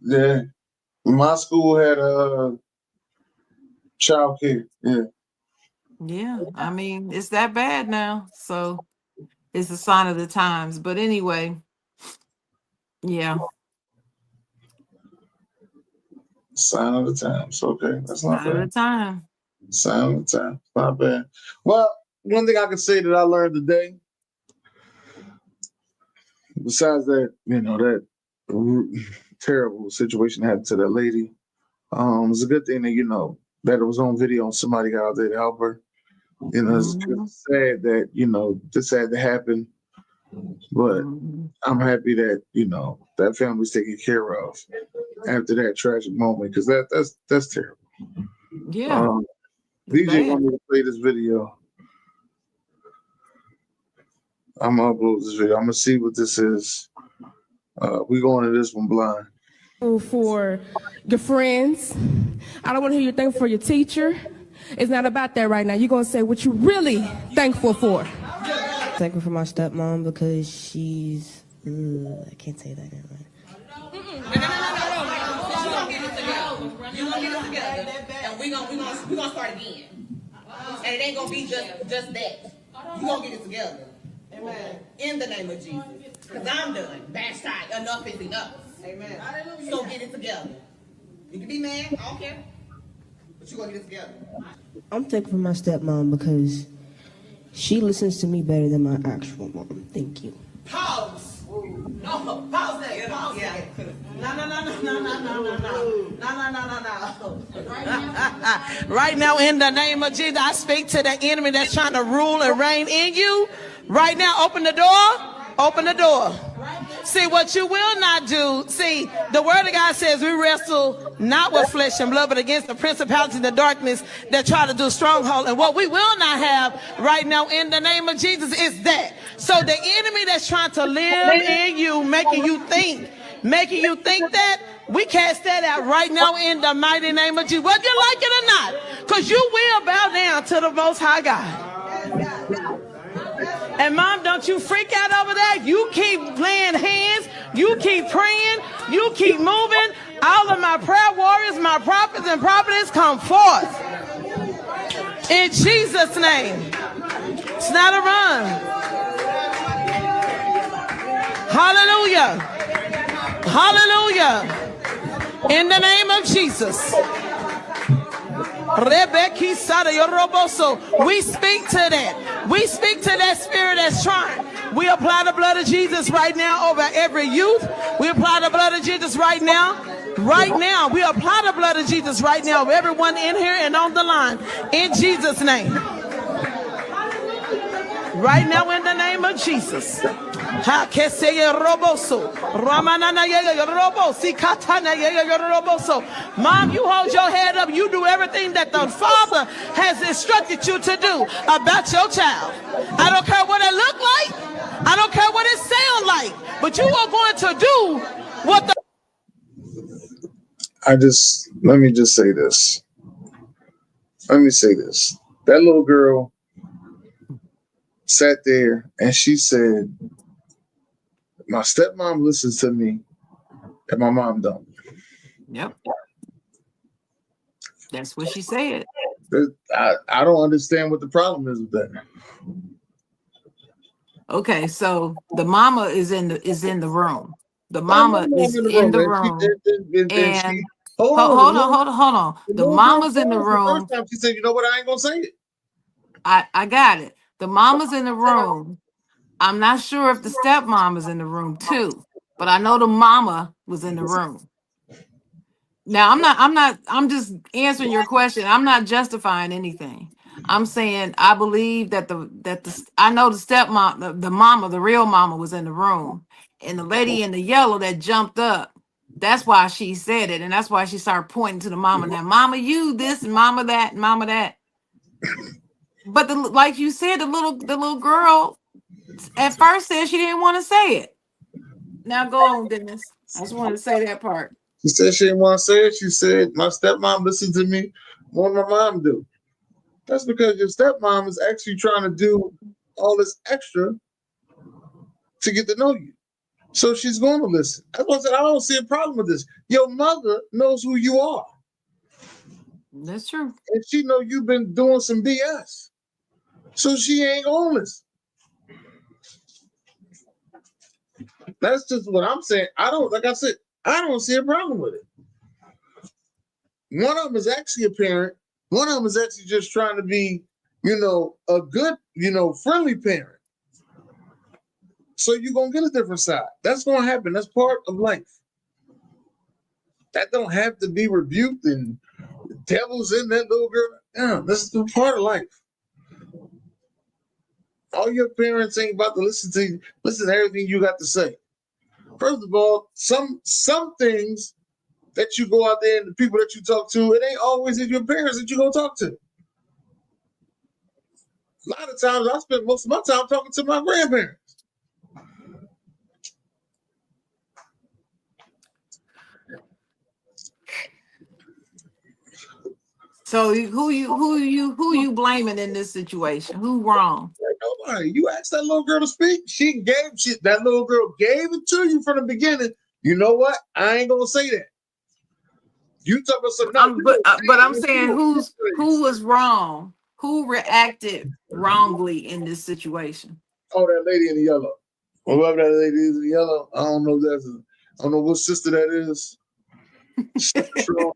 Speaker 3: yeah. My school had a child care. Yeah.
Speaker 1: Yeah, I mean, it's that bad now. So it's a sign of the times. But anyway, yeah,
Speaker 3: Sign of the times. Okay, that's not
Speaker 1: sign of the
Speaker 3: bad.
Speaker 1: time.
Speaker 3: Sign of the times. Not bad. Well, one thing I can say that I learned today, besides that, that terrible situation happened to that lady, it's a good thing that that it was on video and somebody got out there to help her. It's
Speaker 1: Mhm,
Speaker 3: sad that this had to happen, but
Speaker 1: mhm.
Speaker 3: I'm happy that that family's taken care of after that tragic moment because that's terrible.
Speaker 1: Yeah,
Speaker 3: Um,
Speaker 1: it's
Speaker 3: DJ
Speaker 1: bad.
Speaker 3: want me to play this video. I'm gonna upload this video. I'm gonna see what this is. We going to this one blind.
Speaker 5: For your friends. I don't want to hear you thankful for your teacher. It's not about that right now. You're going to say what you're really thankful for.
Speaker 6: Thankful for my stepmom because she's. I can't say that. Never mind.
Speaker 7: You're gonna get it together, and we gonna start again. And it ain't gonna be just that. You gonna get it together. Amen. In the name of Jesus. Because I'm done. Backside. Enough is enough. Amen. So get it together. You can be mad, I don't care. But you're gonna get it together.
Speaker 6: I'm thankful for my stepmom because she listens to me better than my actual mom. Thank you.
Speaker 7: Pause. No, pause that. Pause that. No. Right now, in the name of Jesus, I speak to the enemy that's trying to rule and reign in you. Right now, open the door. Open the door. See, what you will not do, see, the word of God says we wrestle not with flesh and blood, but against the principalities and the darkness that try to do stronghold. And what we will not have right now in the name of Jesus is that. So the enemy that's trying to live in you, making you think that, we cast that out right now in the mighty name of Jesus. Whether you like it or not, because you will bow down to the Most High God. And mom, don't you freak out over that. You keep laying hands. You keep praying. You keep moving. All of my prayer warriors, my prophets and prophetess come forth. In Jesus' name. It's not a run. Hallelujah. Hallelujah. In the name of Jesus. We speak to that. We speak to that spirit that's trying. We apply the blood of Jesus right now over every youth. We apply the blood of Jesus right now. Right now, we apply the blood of Jesus right now over everyone in here and on the line. In Jesus' name. Right now, in the name of Jesus. Mom, you hold your head up. You do everything that the Father has instructed you to do about your child. I don't care what it look like. I don't care what it sound like. But you are going to do what the...
Speaker 3: Let me just say this. Let me say this. That little girl sat there and she said, my stepmom listens to me and my mom don't.
Speaker 1: Yep. That's what she said.
Speaker 3: I don't understand what the problem is with that.
Speaker 1: Okay, so the mama is in the room. The
Speaker 3: I know
Speaker 1: mama
Speaker 3: mom
Speaker 1: is
Speaker 3: in the
Speaker 1: in
Speaker 3: room,
Speaker 1: the
Speaker 3: and
Speaker 1: room,
Speaker 3: she
Speaker 1: and
Speaker 3: hold on.
Speaker 1: hold on.
Speaker 3: The
Speaker 1: The
Speaker 3: little girl
Speaker 1: mama's in the
Speaker 3: paused the first
Speaker 1: room.
Speaker 3: time. She said, "You know what? I ain't gonna say it."
Speaker 1: I got it. The mama's in the room. I'm not sure if the stepmom is in the room too, but I know the mama was in the room. Now I'm just answering your question. I'm not justifying anything. I'm saying I believe that I know the stepmom, the mama, the real mama was in the room. And the lady in the yellow that jumped up, that's why she said it. And that's why she started pointing to the mama. Now, mama, you this and mama that and mama that. But like you said, the little girl at first said she didn't want to say it. Now go on, Dennis. I just wanted to say that part.
Speaker 3: She said she didn't want to say it. She said, "My stepmom listens to me more than my mom do." That's because your stepmom is actually trying to do all this extra to get to know you. So she's going to listen. That's why I said I don't see a problem with this. Your mother knows who you are,
Speaker 1: That's true.
Speaker 3: and she know you've been doing some BS. So she ain't gonna listen. That's just what I'm saying. I don't, like I said, I don't see a problem with it. One of them is actually a parent. One of them is actually just trying to be, a good, friendly parent. So you're gonna get a different side. That's gonna happen. That's part of life. That don't have to be rebuked and the devil's in that little girl. Yeah, this is part of life. All your parents ain't about to listen to everything you got to say. First of all, some things that you go out there and the people that you talk to, it ain't always your parents that you go talk to. A lot of times I spend most of my time talking to my grandparents.
Speaker 1: So who you blaming in this situation? Who wrong?
Speaker 3: Like, nobody. You asked that little girl to speak. That little girl gave it to you from the beginning. You know what? I ain't gonna say that. You talk about something. No, you gonna
Speaker 1: But
Speaker 3: say
Speaker 1: I'm
Speaker 3: it. You
Speaker 1: saying who
Speaker 3: gonna
Speaker 1: was wrong? Who reacted wrongly in this situation?
Speaker 3: Oh, that lady in the yellow. Whoever that lady is in the yellow, I don't know. I don't know what sister that is. Strong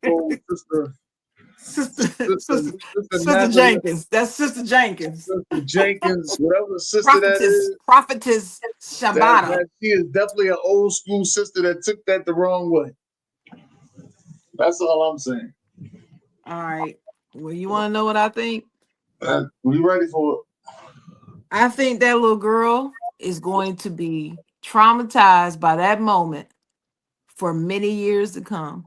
Speaker 3: sister, sister
Speaker 1: Sister
Speaker 3: Natalie,
Speaker 1: Jenkins. That's Sister Jenkins.
Speaker 3: sister Jenkins, whatever sister that is.
Speaker 1: Prophetess Shabata.
Speaker 3: She is definitely an old school sister that took that the wrong way. That's all I'm saying.
Speaker 1: All right. Well, you want to know what I think?
Speaker 3: We ready for it?
Speaker 1: I think that little girl is going to be traumatized by that moment for many years to come.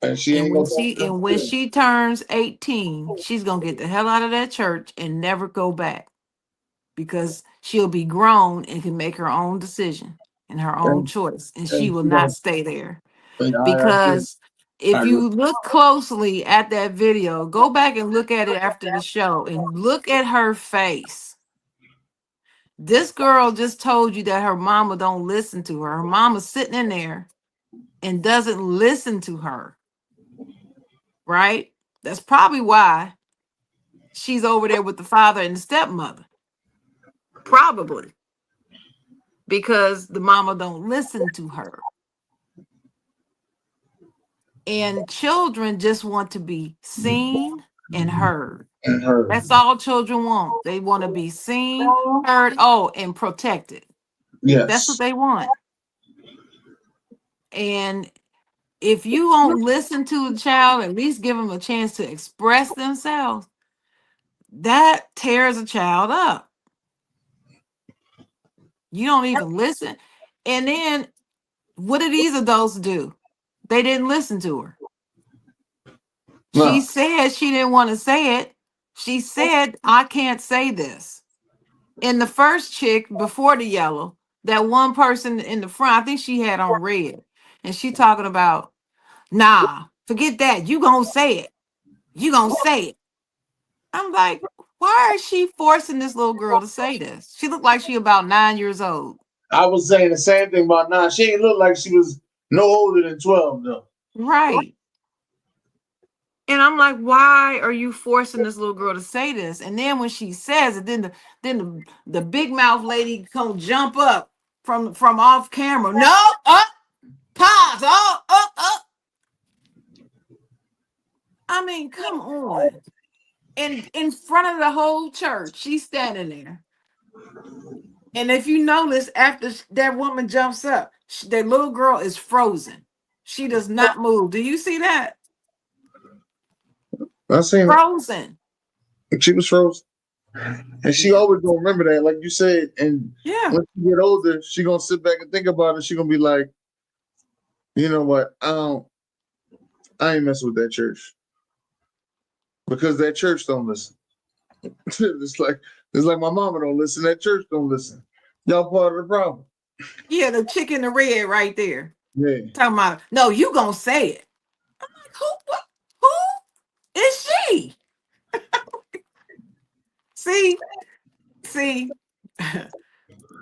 Speaker 3: And she ain't gonna talk
Speaker 1: And
Speaker 3: to
Speaker 1: when
Speaker 3: them.
Speaker 1: she turns 18, she's gonna get the hell out of that church and never go back because she'll be grown and can make her own decision and her own choice, and she
Speaker 3: And
Speaker 1: will
Speaker 3: she
Speaker 1: not
Speaker 3: gonna.
Speaker 1: stay there.
Speaker 3: And I agree.
Speaker 1: Because
Speaker 3: I
Speaker 1: if
Speaker 3: agree.
Speaker 1: you look closely at that video, go back and look at it after the show and look at her face. This girl just told you that her mama don't listen to her. Her mama's sitting in there and doesn't listen to her, right? That's probably why she's over there with the father and the stepmother. Probably because the mama don't listen to her. And children just want to be seen and heard.
Speaker 3: And her.
Speaker 1: That's all children want. They want to be seen, heard, and protected. That's what
Speaker 3: Yes.
Speaker 1: they want. And if you won't listen to a child, at least give them a chance to express themselves, that tears a child up. You don't even listen. And then what did these adults do? They didn't listen to her. She
Speaker 3: No.
Speaker 1: said she didn't want to say it. She said, I can't say this. And the first chick before the yellow, that one person in the front, I think she had on red. And she talking about, nah, forget that. You gonna say it. You gonna say it. I'm like, why is she forcing this little girl to say this? She looked like she about 9 years old.
Speaker 3: I was saying the same thing about Nah. She ain't look like she was No older than 12, though.
Speaker 1: Right. And I'm like, why are you forcing this little girl to say this? And then when she says it, then the big mouth lady come jump up from off camera. No, up, pause, up. I mean, come on. And in front of the whole church, she's standing there. And if you notice, after that woman jumps up, that little girl is frozen. She does not move. Do you see that?
Speaker 3: I seen
Speaker 1: Frozen.
Speaker 3: it. She was frozen. And she always gonna remember that, like you said. And
Speaker 1: Yeah.
Speaker 3: when she get older, she gonna sit back and think about it. She gonna be like, you know what? I ain't messing with that church because that church don't listen. it's like my mama don't listen. That church don't listen. Y'all part of the problem.
Speaker 1: Yeah, the chick in the red right there.
Speaker 3: Yeah.
Speaker 1: Talking about, no, you gonna say it. I'm like, who is she? See.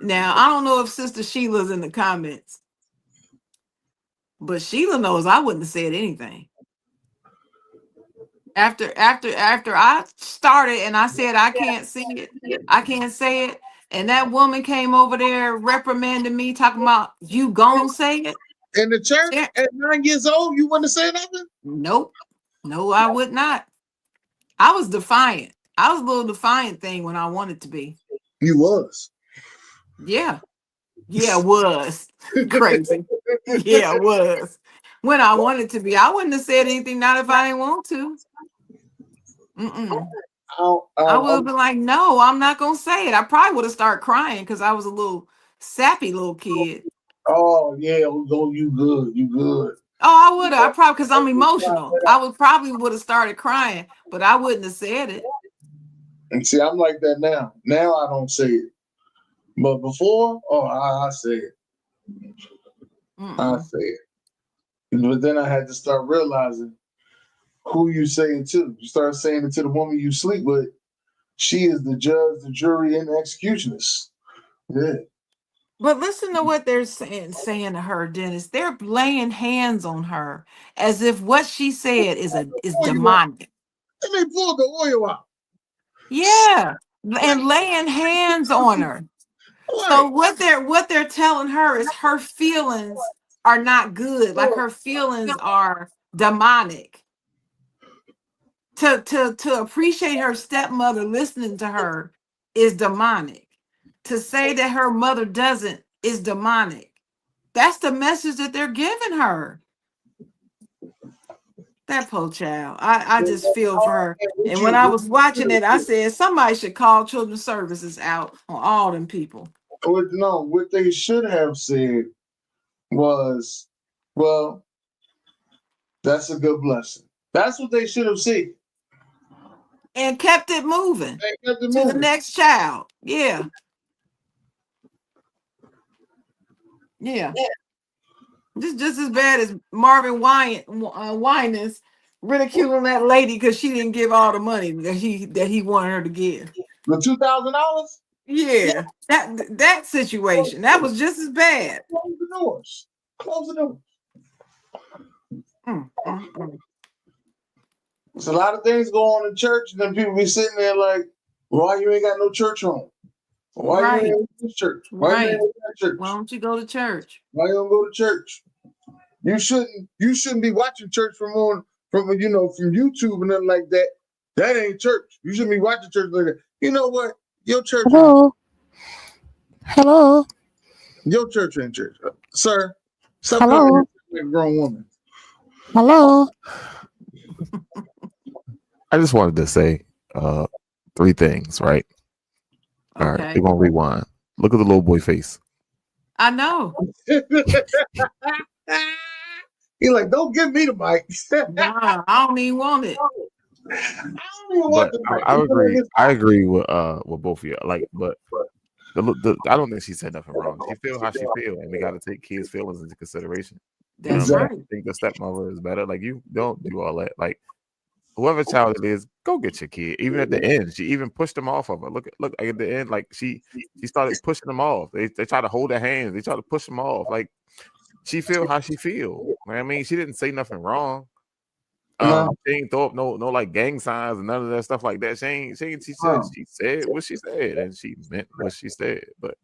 Speaker 1: Now I don't know if Sister Sheila's in the comments, but Sheila knows I wouldn't have said anything. After I started and I said I can't see it, I can't say it, and that woman came over there reprimanding me, talking about you gonna say it.
Speaker 3: In the church
Speaker 1: Yeah.
Speaker 3: at 9 years old, you want to say nothing?
Speaker 1: Nope. No, I would not. I was defiant. I was a little defiant thing when I wanted to be.
Speaker 3: You was.
Speaker 1: Yeah, was crazy. Yeah, was when I wanted to be. I wouldn't have said anything. Not if I didn't want to. I would have been like, no, I'm not gonna say it. I probably would have started crying because I was a little sappy little kid.
Speaker 3: Oh yeah, you good, you good.
Speaker 1: Oh, I would have. I probably, because I'm emotional. I would have started crying, but I wouldn't have said it.
Speaker 3: And see, I'm like that now. Now I don't say it, but before, I say it. I say it. But then I had to start realizing who you saying to. You start saying it to the woman you sleep with. She is the judge, the jury, and the executionist. Yeah.
Speaker 1: But listen to what they're saying to her, Dennis. They're laying hands on her as if what she said is demonic.
Speaker 3: And they pulled the oil out.
Speaker 1: Yeah, and laying hands on her. So what they're telling her is her feelings are not good. Like her feelings are demonic. To appreciate her stepmother listening to her is demonic. To say that her mother doesn't is demonic. That's the message that they're giving her. That poor child. I just feel for her. And when I was watching it, I said somebody should call children's services out on all them people.
Speaker 3: No, what they should have said was, well, that's a good blessing. That's what they should have said.
Speaker 1: And kept it moving to the next child. Yeah. Just as bad as Marvin Winans ridiculing that lady because she didn't give all the money that he wanted her to give.
Speaker 3: The $2,000?
Speaker 1: Yeah. That situation. That was just as bad.
Speaker 3: Close the doors. Close the doors. There's a lot of things go on in church, and then people be sitting there like, why you ain't got no church home? Why you ain't in church? Why you ain't in church?
Speaker 1: Why don't you go to church?
Speaker 3: Why you don't go to church? You shouldn't be watching church from YouTube and nothing like that. That ain't church. You shouldn't be watching church like that. You know what? Your church.
Speaker 8: Hello.
Speaker 3: Your church ain't church, sir. Stop
Speaker 8: Hello.
Speaker 3: talking like a grown woman.
Speaker 8: Hello.
Speaker 9: I just wanted to say 3 things, right? All right, we're gonna rewind. Look at the little boy face.
Speaker 1: I know.
Speaker 3: He's like, don't give me the mic.
Speaker 1: Nah, I don't even want it.
Speaker 9: I agree with both of you. Like, but I don't think she said nothing wrong. She feel how she feel, and we got to take kids' feelings into consideration.
Speaker 1: That's right.
Speaker 9: I think the stepmother is better. Like, you don't do all that. Like, whoever child it is, go get your kid. Even at the end, she even pushed them off of her. Look at the end, like she started pushing them off. They try to hold their hands. They try to push them off. Like, she feel how she feel. I mean, she didn't say nothing wrong.
Speaker 3: No.
Speaker 9: She ain't throw up no like gang signs and none of that stuff like that. She said what she said and she meant what she said. But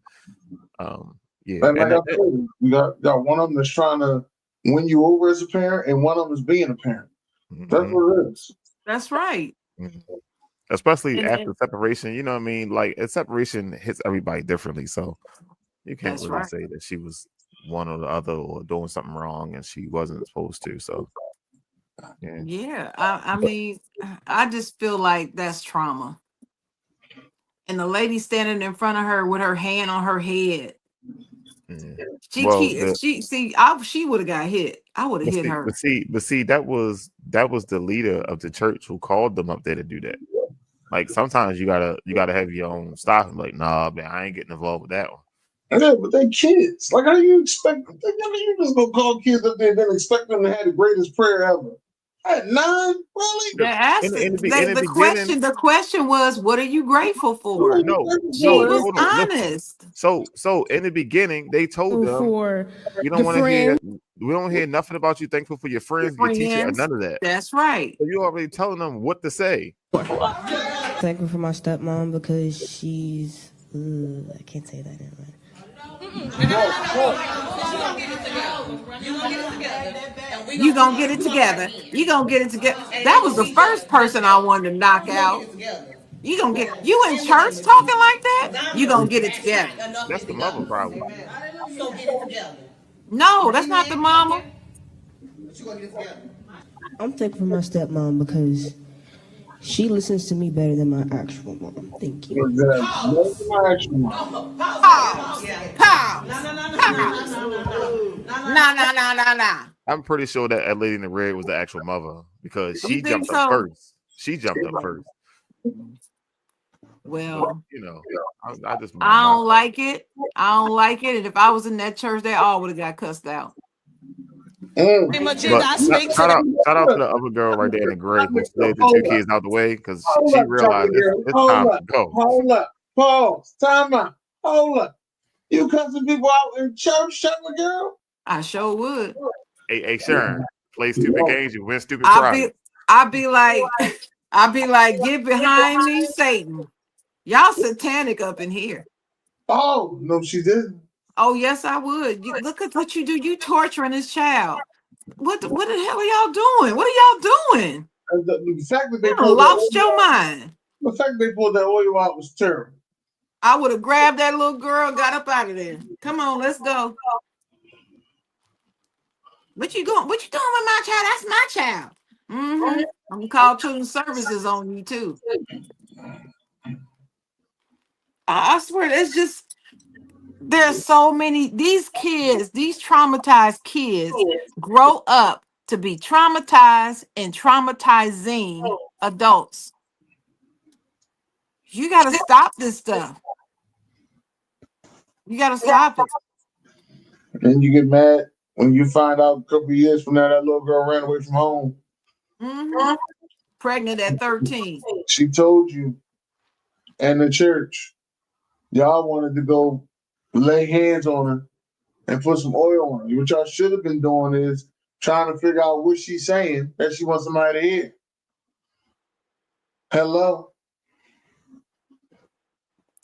Speaker 9: yeah,
Speaker 3: And like
Speaker 9: and
Speaker 3: I said, you got one of them that's trying to win you over as a parent, and one of them is being a parent. That's what it is.
Speaker 1: That's right.
Speaker 9: Especially
Speaker 1: And
Speaker 9: after separation, you know what I mean? Like separation hits everybody differently. So you can't
Speaker 1: that's
Speaker 9: really
Speaker 1: right.
Speaker 9: say that she was one or the other or doing something wrong and she wasn't supposed to. So yeah.
Speaker 1: Yeah. I mean, I just feel like that's trauma. And the lady standing in front of her with her hand on her head.
Speaker 9: Well,
Speaker 1: She would have got hit. I would have hit her.
Speaker 9: but see, that was the leader of the church who called them up there to do that. Like sometimes you gotta have your own style. Like, nah, man, I ain't getting involved with that one.
Speaker 3: Yeah, but they kids. Like, how do you expect? You just gonna call kids up there and then expect them to have the greatest prayer ever? At 9, really?
Speaker 1: The question was, what are you grateful for? She was
Speaker 9: hold on,
Speaker 1: honest.
Speaker 9: So in the beginning, they told them
Speaker 5: For
Speaker 9: you don't want to hear. We don't hear nothing about you thankful for your friends, your teacher, or none of that.
Speaker 1: That's right.
Speaker 9: So you already telling them what to say.
Speaker 6: Thankful for my stepmom because she's. I can't say that anyway.
Speaker 1: You gonna get it together. You gonna get it together. That was the first person I wanted to knock out. You gonna get you in church talking like that? You gonna get it together.
Speaker 9: That's the mother problem.
Speaker 1: No, that's not the mama.
Speaker 6: I'm thankful for my stepmom because she listens to me better than my actual mom. Thank you.
Speaker 1: Nah.
Speaker 9: I'm pretty sure that lady in the red was the actual mother because she
Speaker 1: You think
Speaker 9: jumped up
Speaker 1: so?
Speaker 9: first. She jumped up first.
Speaker 1: Well,
Speaker 9: you know, I just
Speaker 1: I don't like it. I don't like it. And if I was in that church, they all would have got cussed out.
Speaker 9: But shout out to the other girl right there in the gray who slid the 2 kids out the way because she realized it's time to go.
Speaker 3: Hold up. Pause. Time out. Hold up. You cussing people out in church, Shelly girl?
Speaker 1: I sure would.
Speaker 9: Hey, Sharon, play stupid games, you win stupid prizes.
Speaker 1: I'd be like, get behind me, Satan. Y'all satanic up in here.
Speaker 3: Oh, no, she didn't.
Speaker 1: Oh, yes, I would. Look at what you do. You torturing this child. What the hell are y'all doing? What are y'all doing?
Speaker 3: The fact that they
Speaker 1: lost your mind.
Speaker 3: The fact that they pulled that oil out was terrible.
Speaker 1: I would have grabbed that little girl, got up out of there. Come on, let's go. What you doing with my child? That's my child. I'm gonna call children's services on you too. I swear, it's just there's so many. These kids, these traumatized kids, grow up to be traumatized and traumatizing adults. You got to stop this stuff. You got to stop it.
Speaker 3: And you get mad when you find out a couple of years from now that little girl ran away from home.
Speaker 1: Pregnant at 13.
Speaker 3: She told you, and the church, y'all wanted to go lay hands on her and put some oil on her. What y'all should have been doing is trying to figure out what she's saying that she wants somebody to hear. Hello?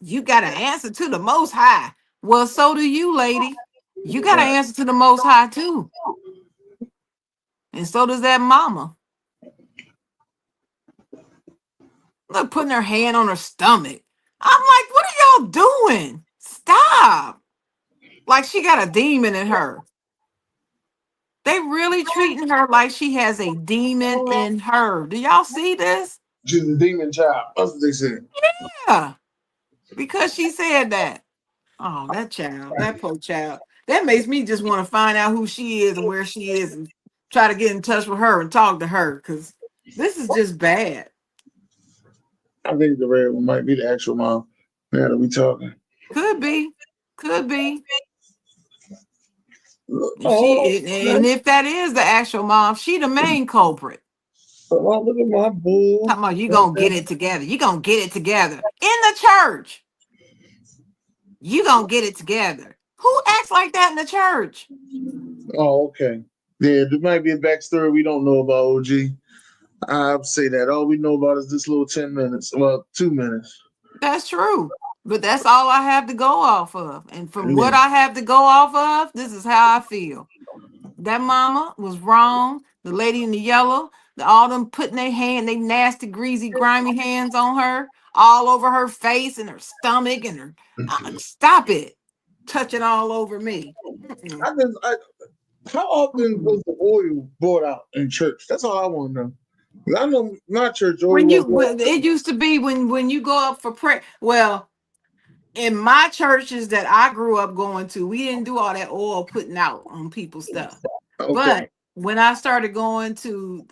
Speaker 1: You got to answer to the Most High. Well, so do you, lady. You got to answer to the Most High, too. And so does that mama. Look, putting her hand on her stomach. I'm like, what are y'all doing? Stop. Like she got a demon in her. They really treating her like she has a demon in her. Do y'all see this?
Speaker 3: She's a demon child. That's what they said.
Speaker 1: Yeah. Because she said that. Oh, that child, that poor child. That makes me just want to find out who she is and where she is and try to get in touch with her and talk to her because this is just bad.
Speaker 3: I think the red one might be the actual mom. Now that we talking.
Speaker 1: Could be. And if that is the actual mom, she the main culprit.
Speaker 3: Oh, look at my boo.
Speaker 1: Talking about you gonna get it together. You gonna get it together in the church. You gonna get it together. Who acts like that in the church?
Speaker 3: Oh, okay. Yeah, there might be a backstory we don't know about OG. I'll say that. All we know about is this little 10 minutes. Well, 2 minutes.
Speaker 1: That's true. But that's all I have to go off of. And from
Speaker 3: Yeah.
Speaker 1: what I have to go off of, this is how I feel. That mama was wrong. The lady in the yellow, all them putting their hand, they nasty, greasy, grimy hands on her, all over her face and her stomach and her. Stop it. Touching all over me. Mm-mm.
Speaker 3: How often was the oil brought out in church? That's all I want to know. 'Cause I know my church oil was brought
Speaker 1: It used to be when you go up for prayer. Well, in my churches that I grew up going to, we didn't do all that oil putting out on people's stuff.
Speaker 3: out. Okay.
Speaker 1: But when I started going to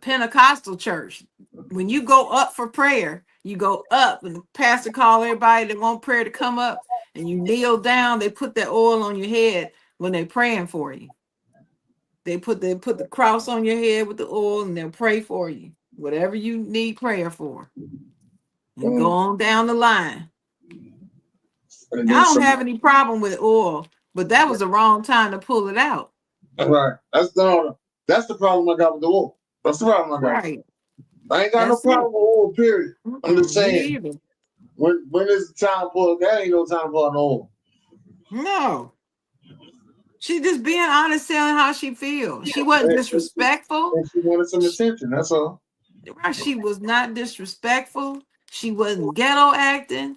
Speaker 1: Pentecostal church, when you go up for prayer, you go up and the pastor call everybody that want prayer to come up and you kneel down. They put that oil on your head when they're praying for you. They put the cross on your head with the oil and they'll pray for you. Whatever you need prayer for. And go on down the line.
Speaker 3: And
Speaker 1: I
Speaker 3: then
Speaker 1: don't
Speaker 3: some.
Speaker 1: have any problem with oil, but that was the wrong time to pull it out.
Speaker 3: Right. That's the problem I got with the oil. That's the problem I got.
Speaker 1: Right.
Speaker 3: I ain't got no
Speaker 1: That's
Speaker 3: problem
Speaker 1: it.
Speaker 3: with oil, period. I'm just
Speaker 1: Me
Speaker 3: saying.
Speaker 1: either.
Speaker 3: When is the time for that? Ain't no time for an oil.
Speaker 1: No. She just being honest, telling how she feels. She wasn't disrespectful.
Speaker 3: And she wanted some attention. That's all.
Speaker 1: She was not disrespectful. She wasn't ghetto acting.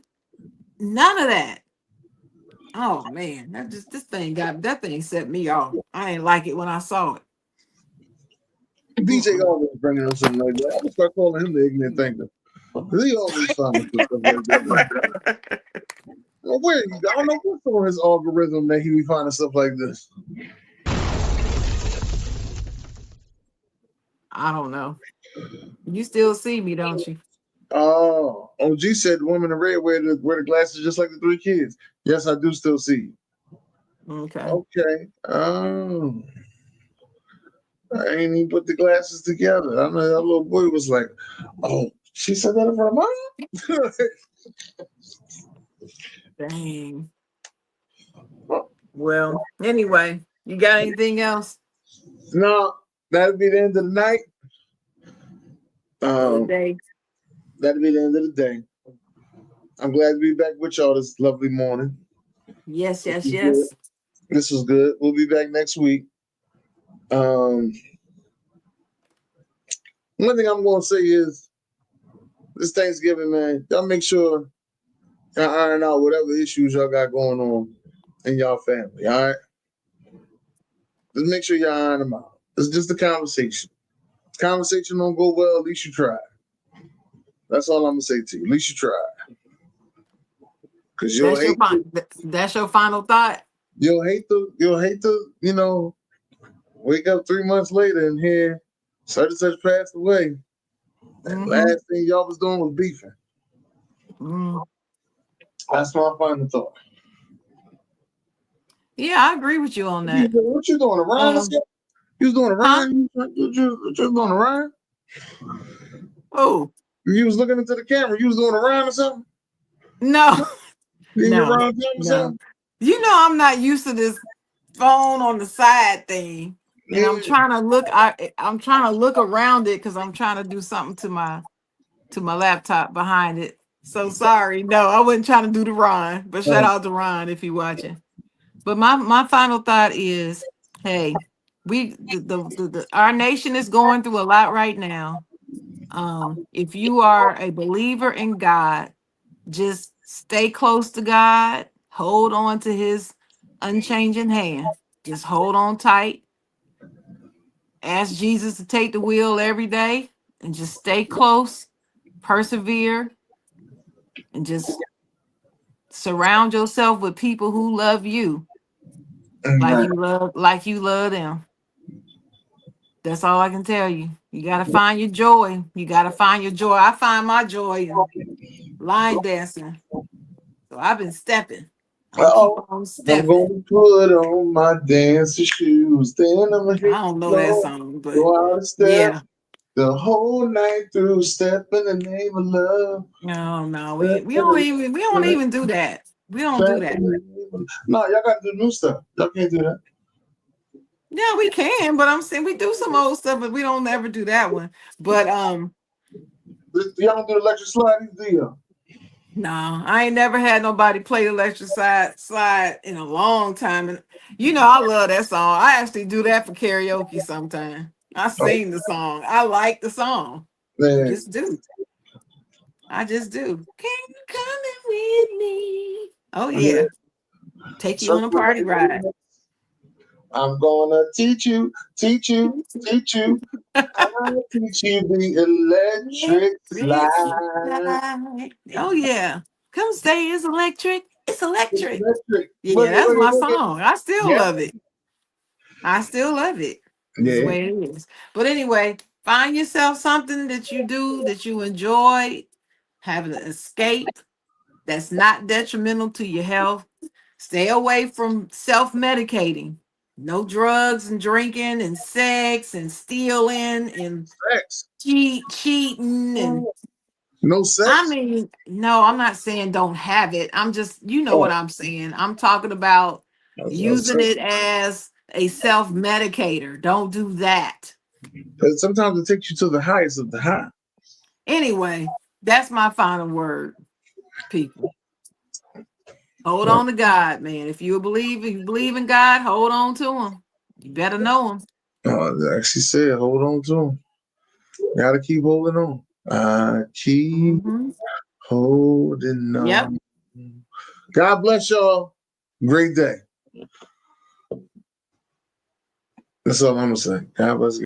Speaker 1: None of that. Oh man, that thing set me off. I didn't like it when I saw it.
Speaker 3: DJ always bringing up something like that. I'm gonna start calling him the ignorant thinker. 'Cause he always finds stuff like that. Well, I don't know what's on his algorithm that he be finding stuff like this.
Speaker 1: I don't know. You still see me, don't you?
Speaker 3: Oh, OG said the woman in red wear the glasses just like the three kids. Yes, I do still see you.
Speaker 1: Okay.
Speaker 3: Okay. Oh. I ain't even put the glasses together. I know that little boy was like, "Oh, she said that in front of mom."
Speaker 1: Dang. Well, anyway, you got anything else?
Speaker 3: No, that'll be the end of the night.
Speaker 1: Day.
Speaker 3: That'll be the end of the day. I'm glad to be back with y'all this lovely morning.
Speaker 1: Yes.
Speaker 3: This was good. We'll be back next week. One thing I'm gonna say is this Thanksgiving, man, y'all make sure y'all iron out whatever issues y'all got going on in y'all family. All right, just make sure y'all iron them out. It's just a conversation. If conversation don't go well, at least you tried. That's all I'm gonna say to you. At least you tried. Cause
Speaker 1: that's your final thought.
Speaker 3: You'll hate to wake up 3 months later and hear such and such passed away. And last thing y'all was doing was beefing. That's my final thought.
Speaker 1: Yeah, I agree with you on that.
Speaker 3: What you doing around? You was doing around? You was doing around?
Speaker 1: Oh.
Speaker 3: You was looking into the camera. You was doing around or something?
Speaker 1: No.
Speaker 3: No.
Speaker 1: You know I'm not used to this phone on the side thing. And I'm trying to look. I'm trying to look around it because I'm trying to do something to my laptop behind it. So sorry. No, I wasn't trying to do the Ron, but shout out to Ron if you're watching. But my final thought is, hey, our nation is going through a lot right now. If you are a believer in God, just stay close to God, hold on to his unchanging hand. Just hold on tight. Ask Jesus to take the wheel every day and just stay close, persevere, and just surround yourself with people who love you like you love them. That's all I can tell you. You got to find your joy. I find my joy in line dancing. So I've been stepping.
Speaker 3: I'm going to put on my dancing shoes. Then I'm going to
Speaker 1: I don't know that song, but
Speaker 3: go out and step
Speaker 1: yeah.
Speaker 3: the whole night through, step in the name of love.
Speaker 1: No, we don't even do that. We don't do that.
Speaker 3: No, y'all got to do new stuff. Y'all can't do that.
Speaker 1: Yeah, we can, but I'm saying we do some old stuff, but we don't ever do that one. But
Speaker 3: Y'all don't do the electric slide, do you?
Speaker 1: no, I ain't never had nobody play the electric slide in a long time. And you know, I love that song. I actually do that for karaoke sometime. I
Speaker 3: Oh,
Speaker 1: sing the song. I like the song.
Speaker 3: man.
Speaker 1: Just do. I just do. Can you come in with me? Oh yeah. Take you on a party ride.
Speaker 3: I'm gonna teach you. I'll teach you the electric slide.
Speaker 1: Oh yeah. Come stay. It's electric. It's electric.
Speaker 3: Electric.
Speaker 1: Yeah,
Speaker 3: Boogie,
Speaker 1: that's
Speaker 3: boogie,
Speaker 1: my
Speaker 3: boogie.
Speaker 1: song. I still
Speaker 3: Yeah.
Speaker 1: love it. I still love it. This is the
Speaker 3: Yeah.
Speaker 1: way it is. But anyway, find yourself something that you do that you enjoy, have an escape that's not detrimental to your health. Stay away from self-medicating. No drugs and drinking and sex and stealing and
Speaker 3: Sex.
Speaker 1: cheating and
Speaker 3: No
Speaker 1: I
Speaker 3: sex?
Speaker 1: mean, no, I'm not saying don't have it. I'm just, you know what
Speaker 3: Oh,
Speaker 1: I'm saying. I'm talking about
Speaker 3: that's
Speaker 1: using
Speaker 3: sex.
Speaker 1: it as a self-medicator. Don't do that.
Speaker 3: But sometimes it takes you to the highest of the high.
Speaker 1: Anyway, that's my final word, people. Hold on to God, man. If you believe in God, hold on to him. You better know him.
Speaker 3: It actually said, hold on to him. Gotta keep holding on. I keep
Speaker 1: Mhm.
Speaker 3: holding
Speaker 1: Yep.
Speaker 3: on. God bless y'all. Great day. That's all I'm gonna say. God bless.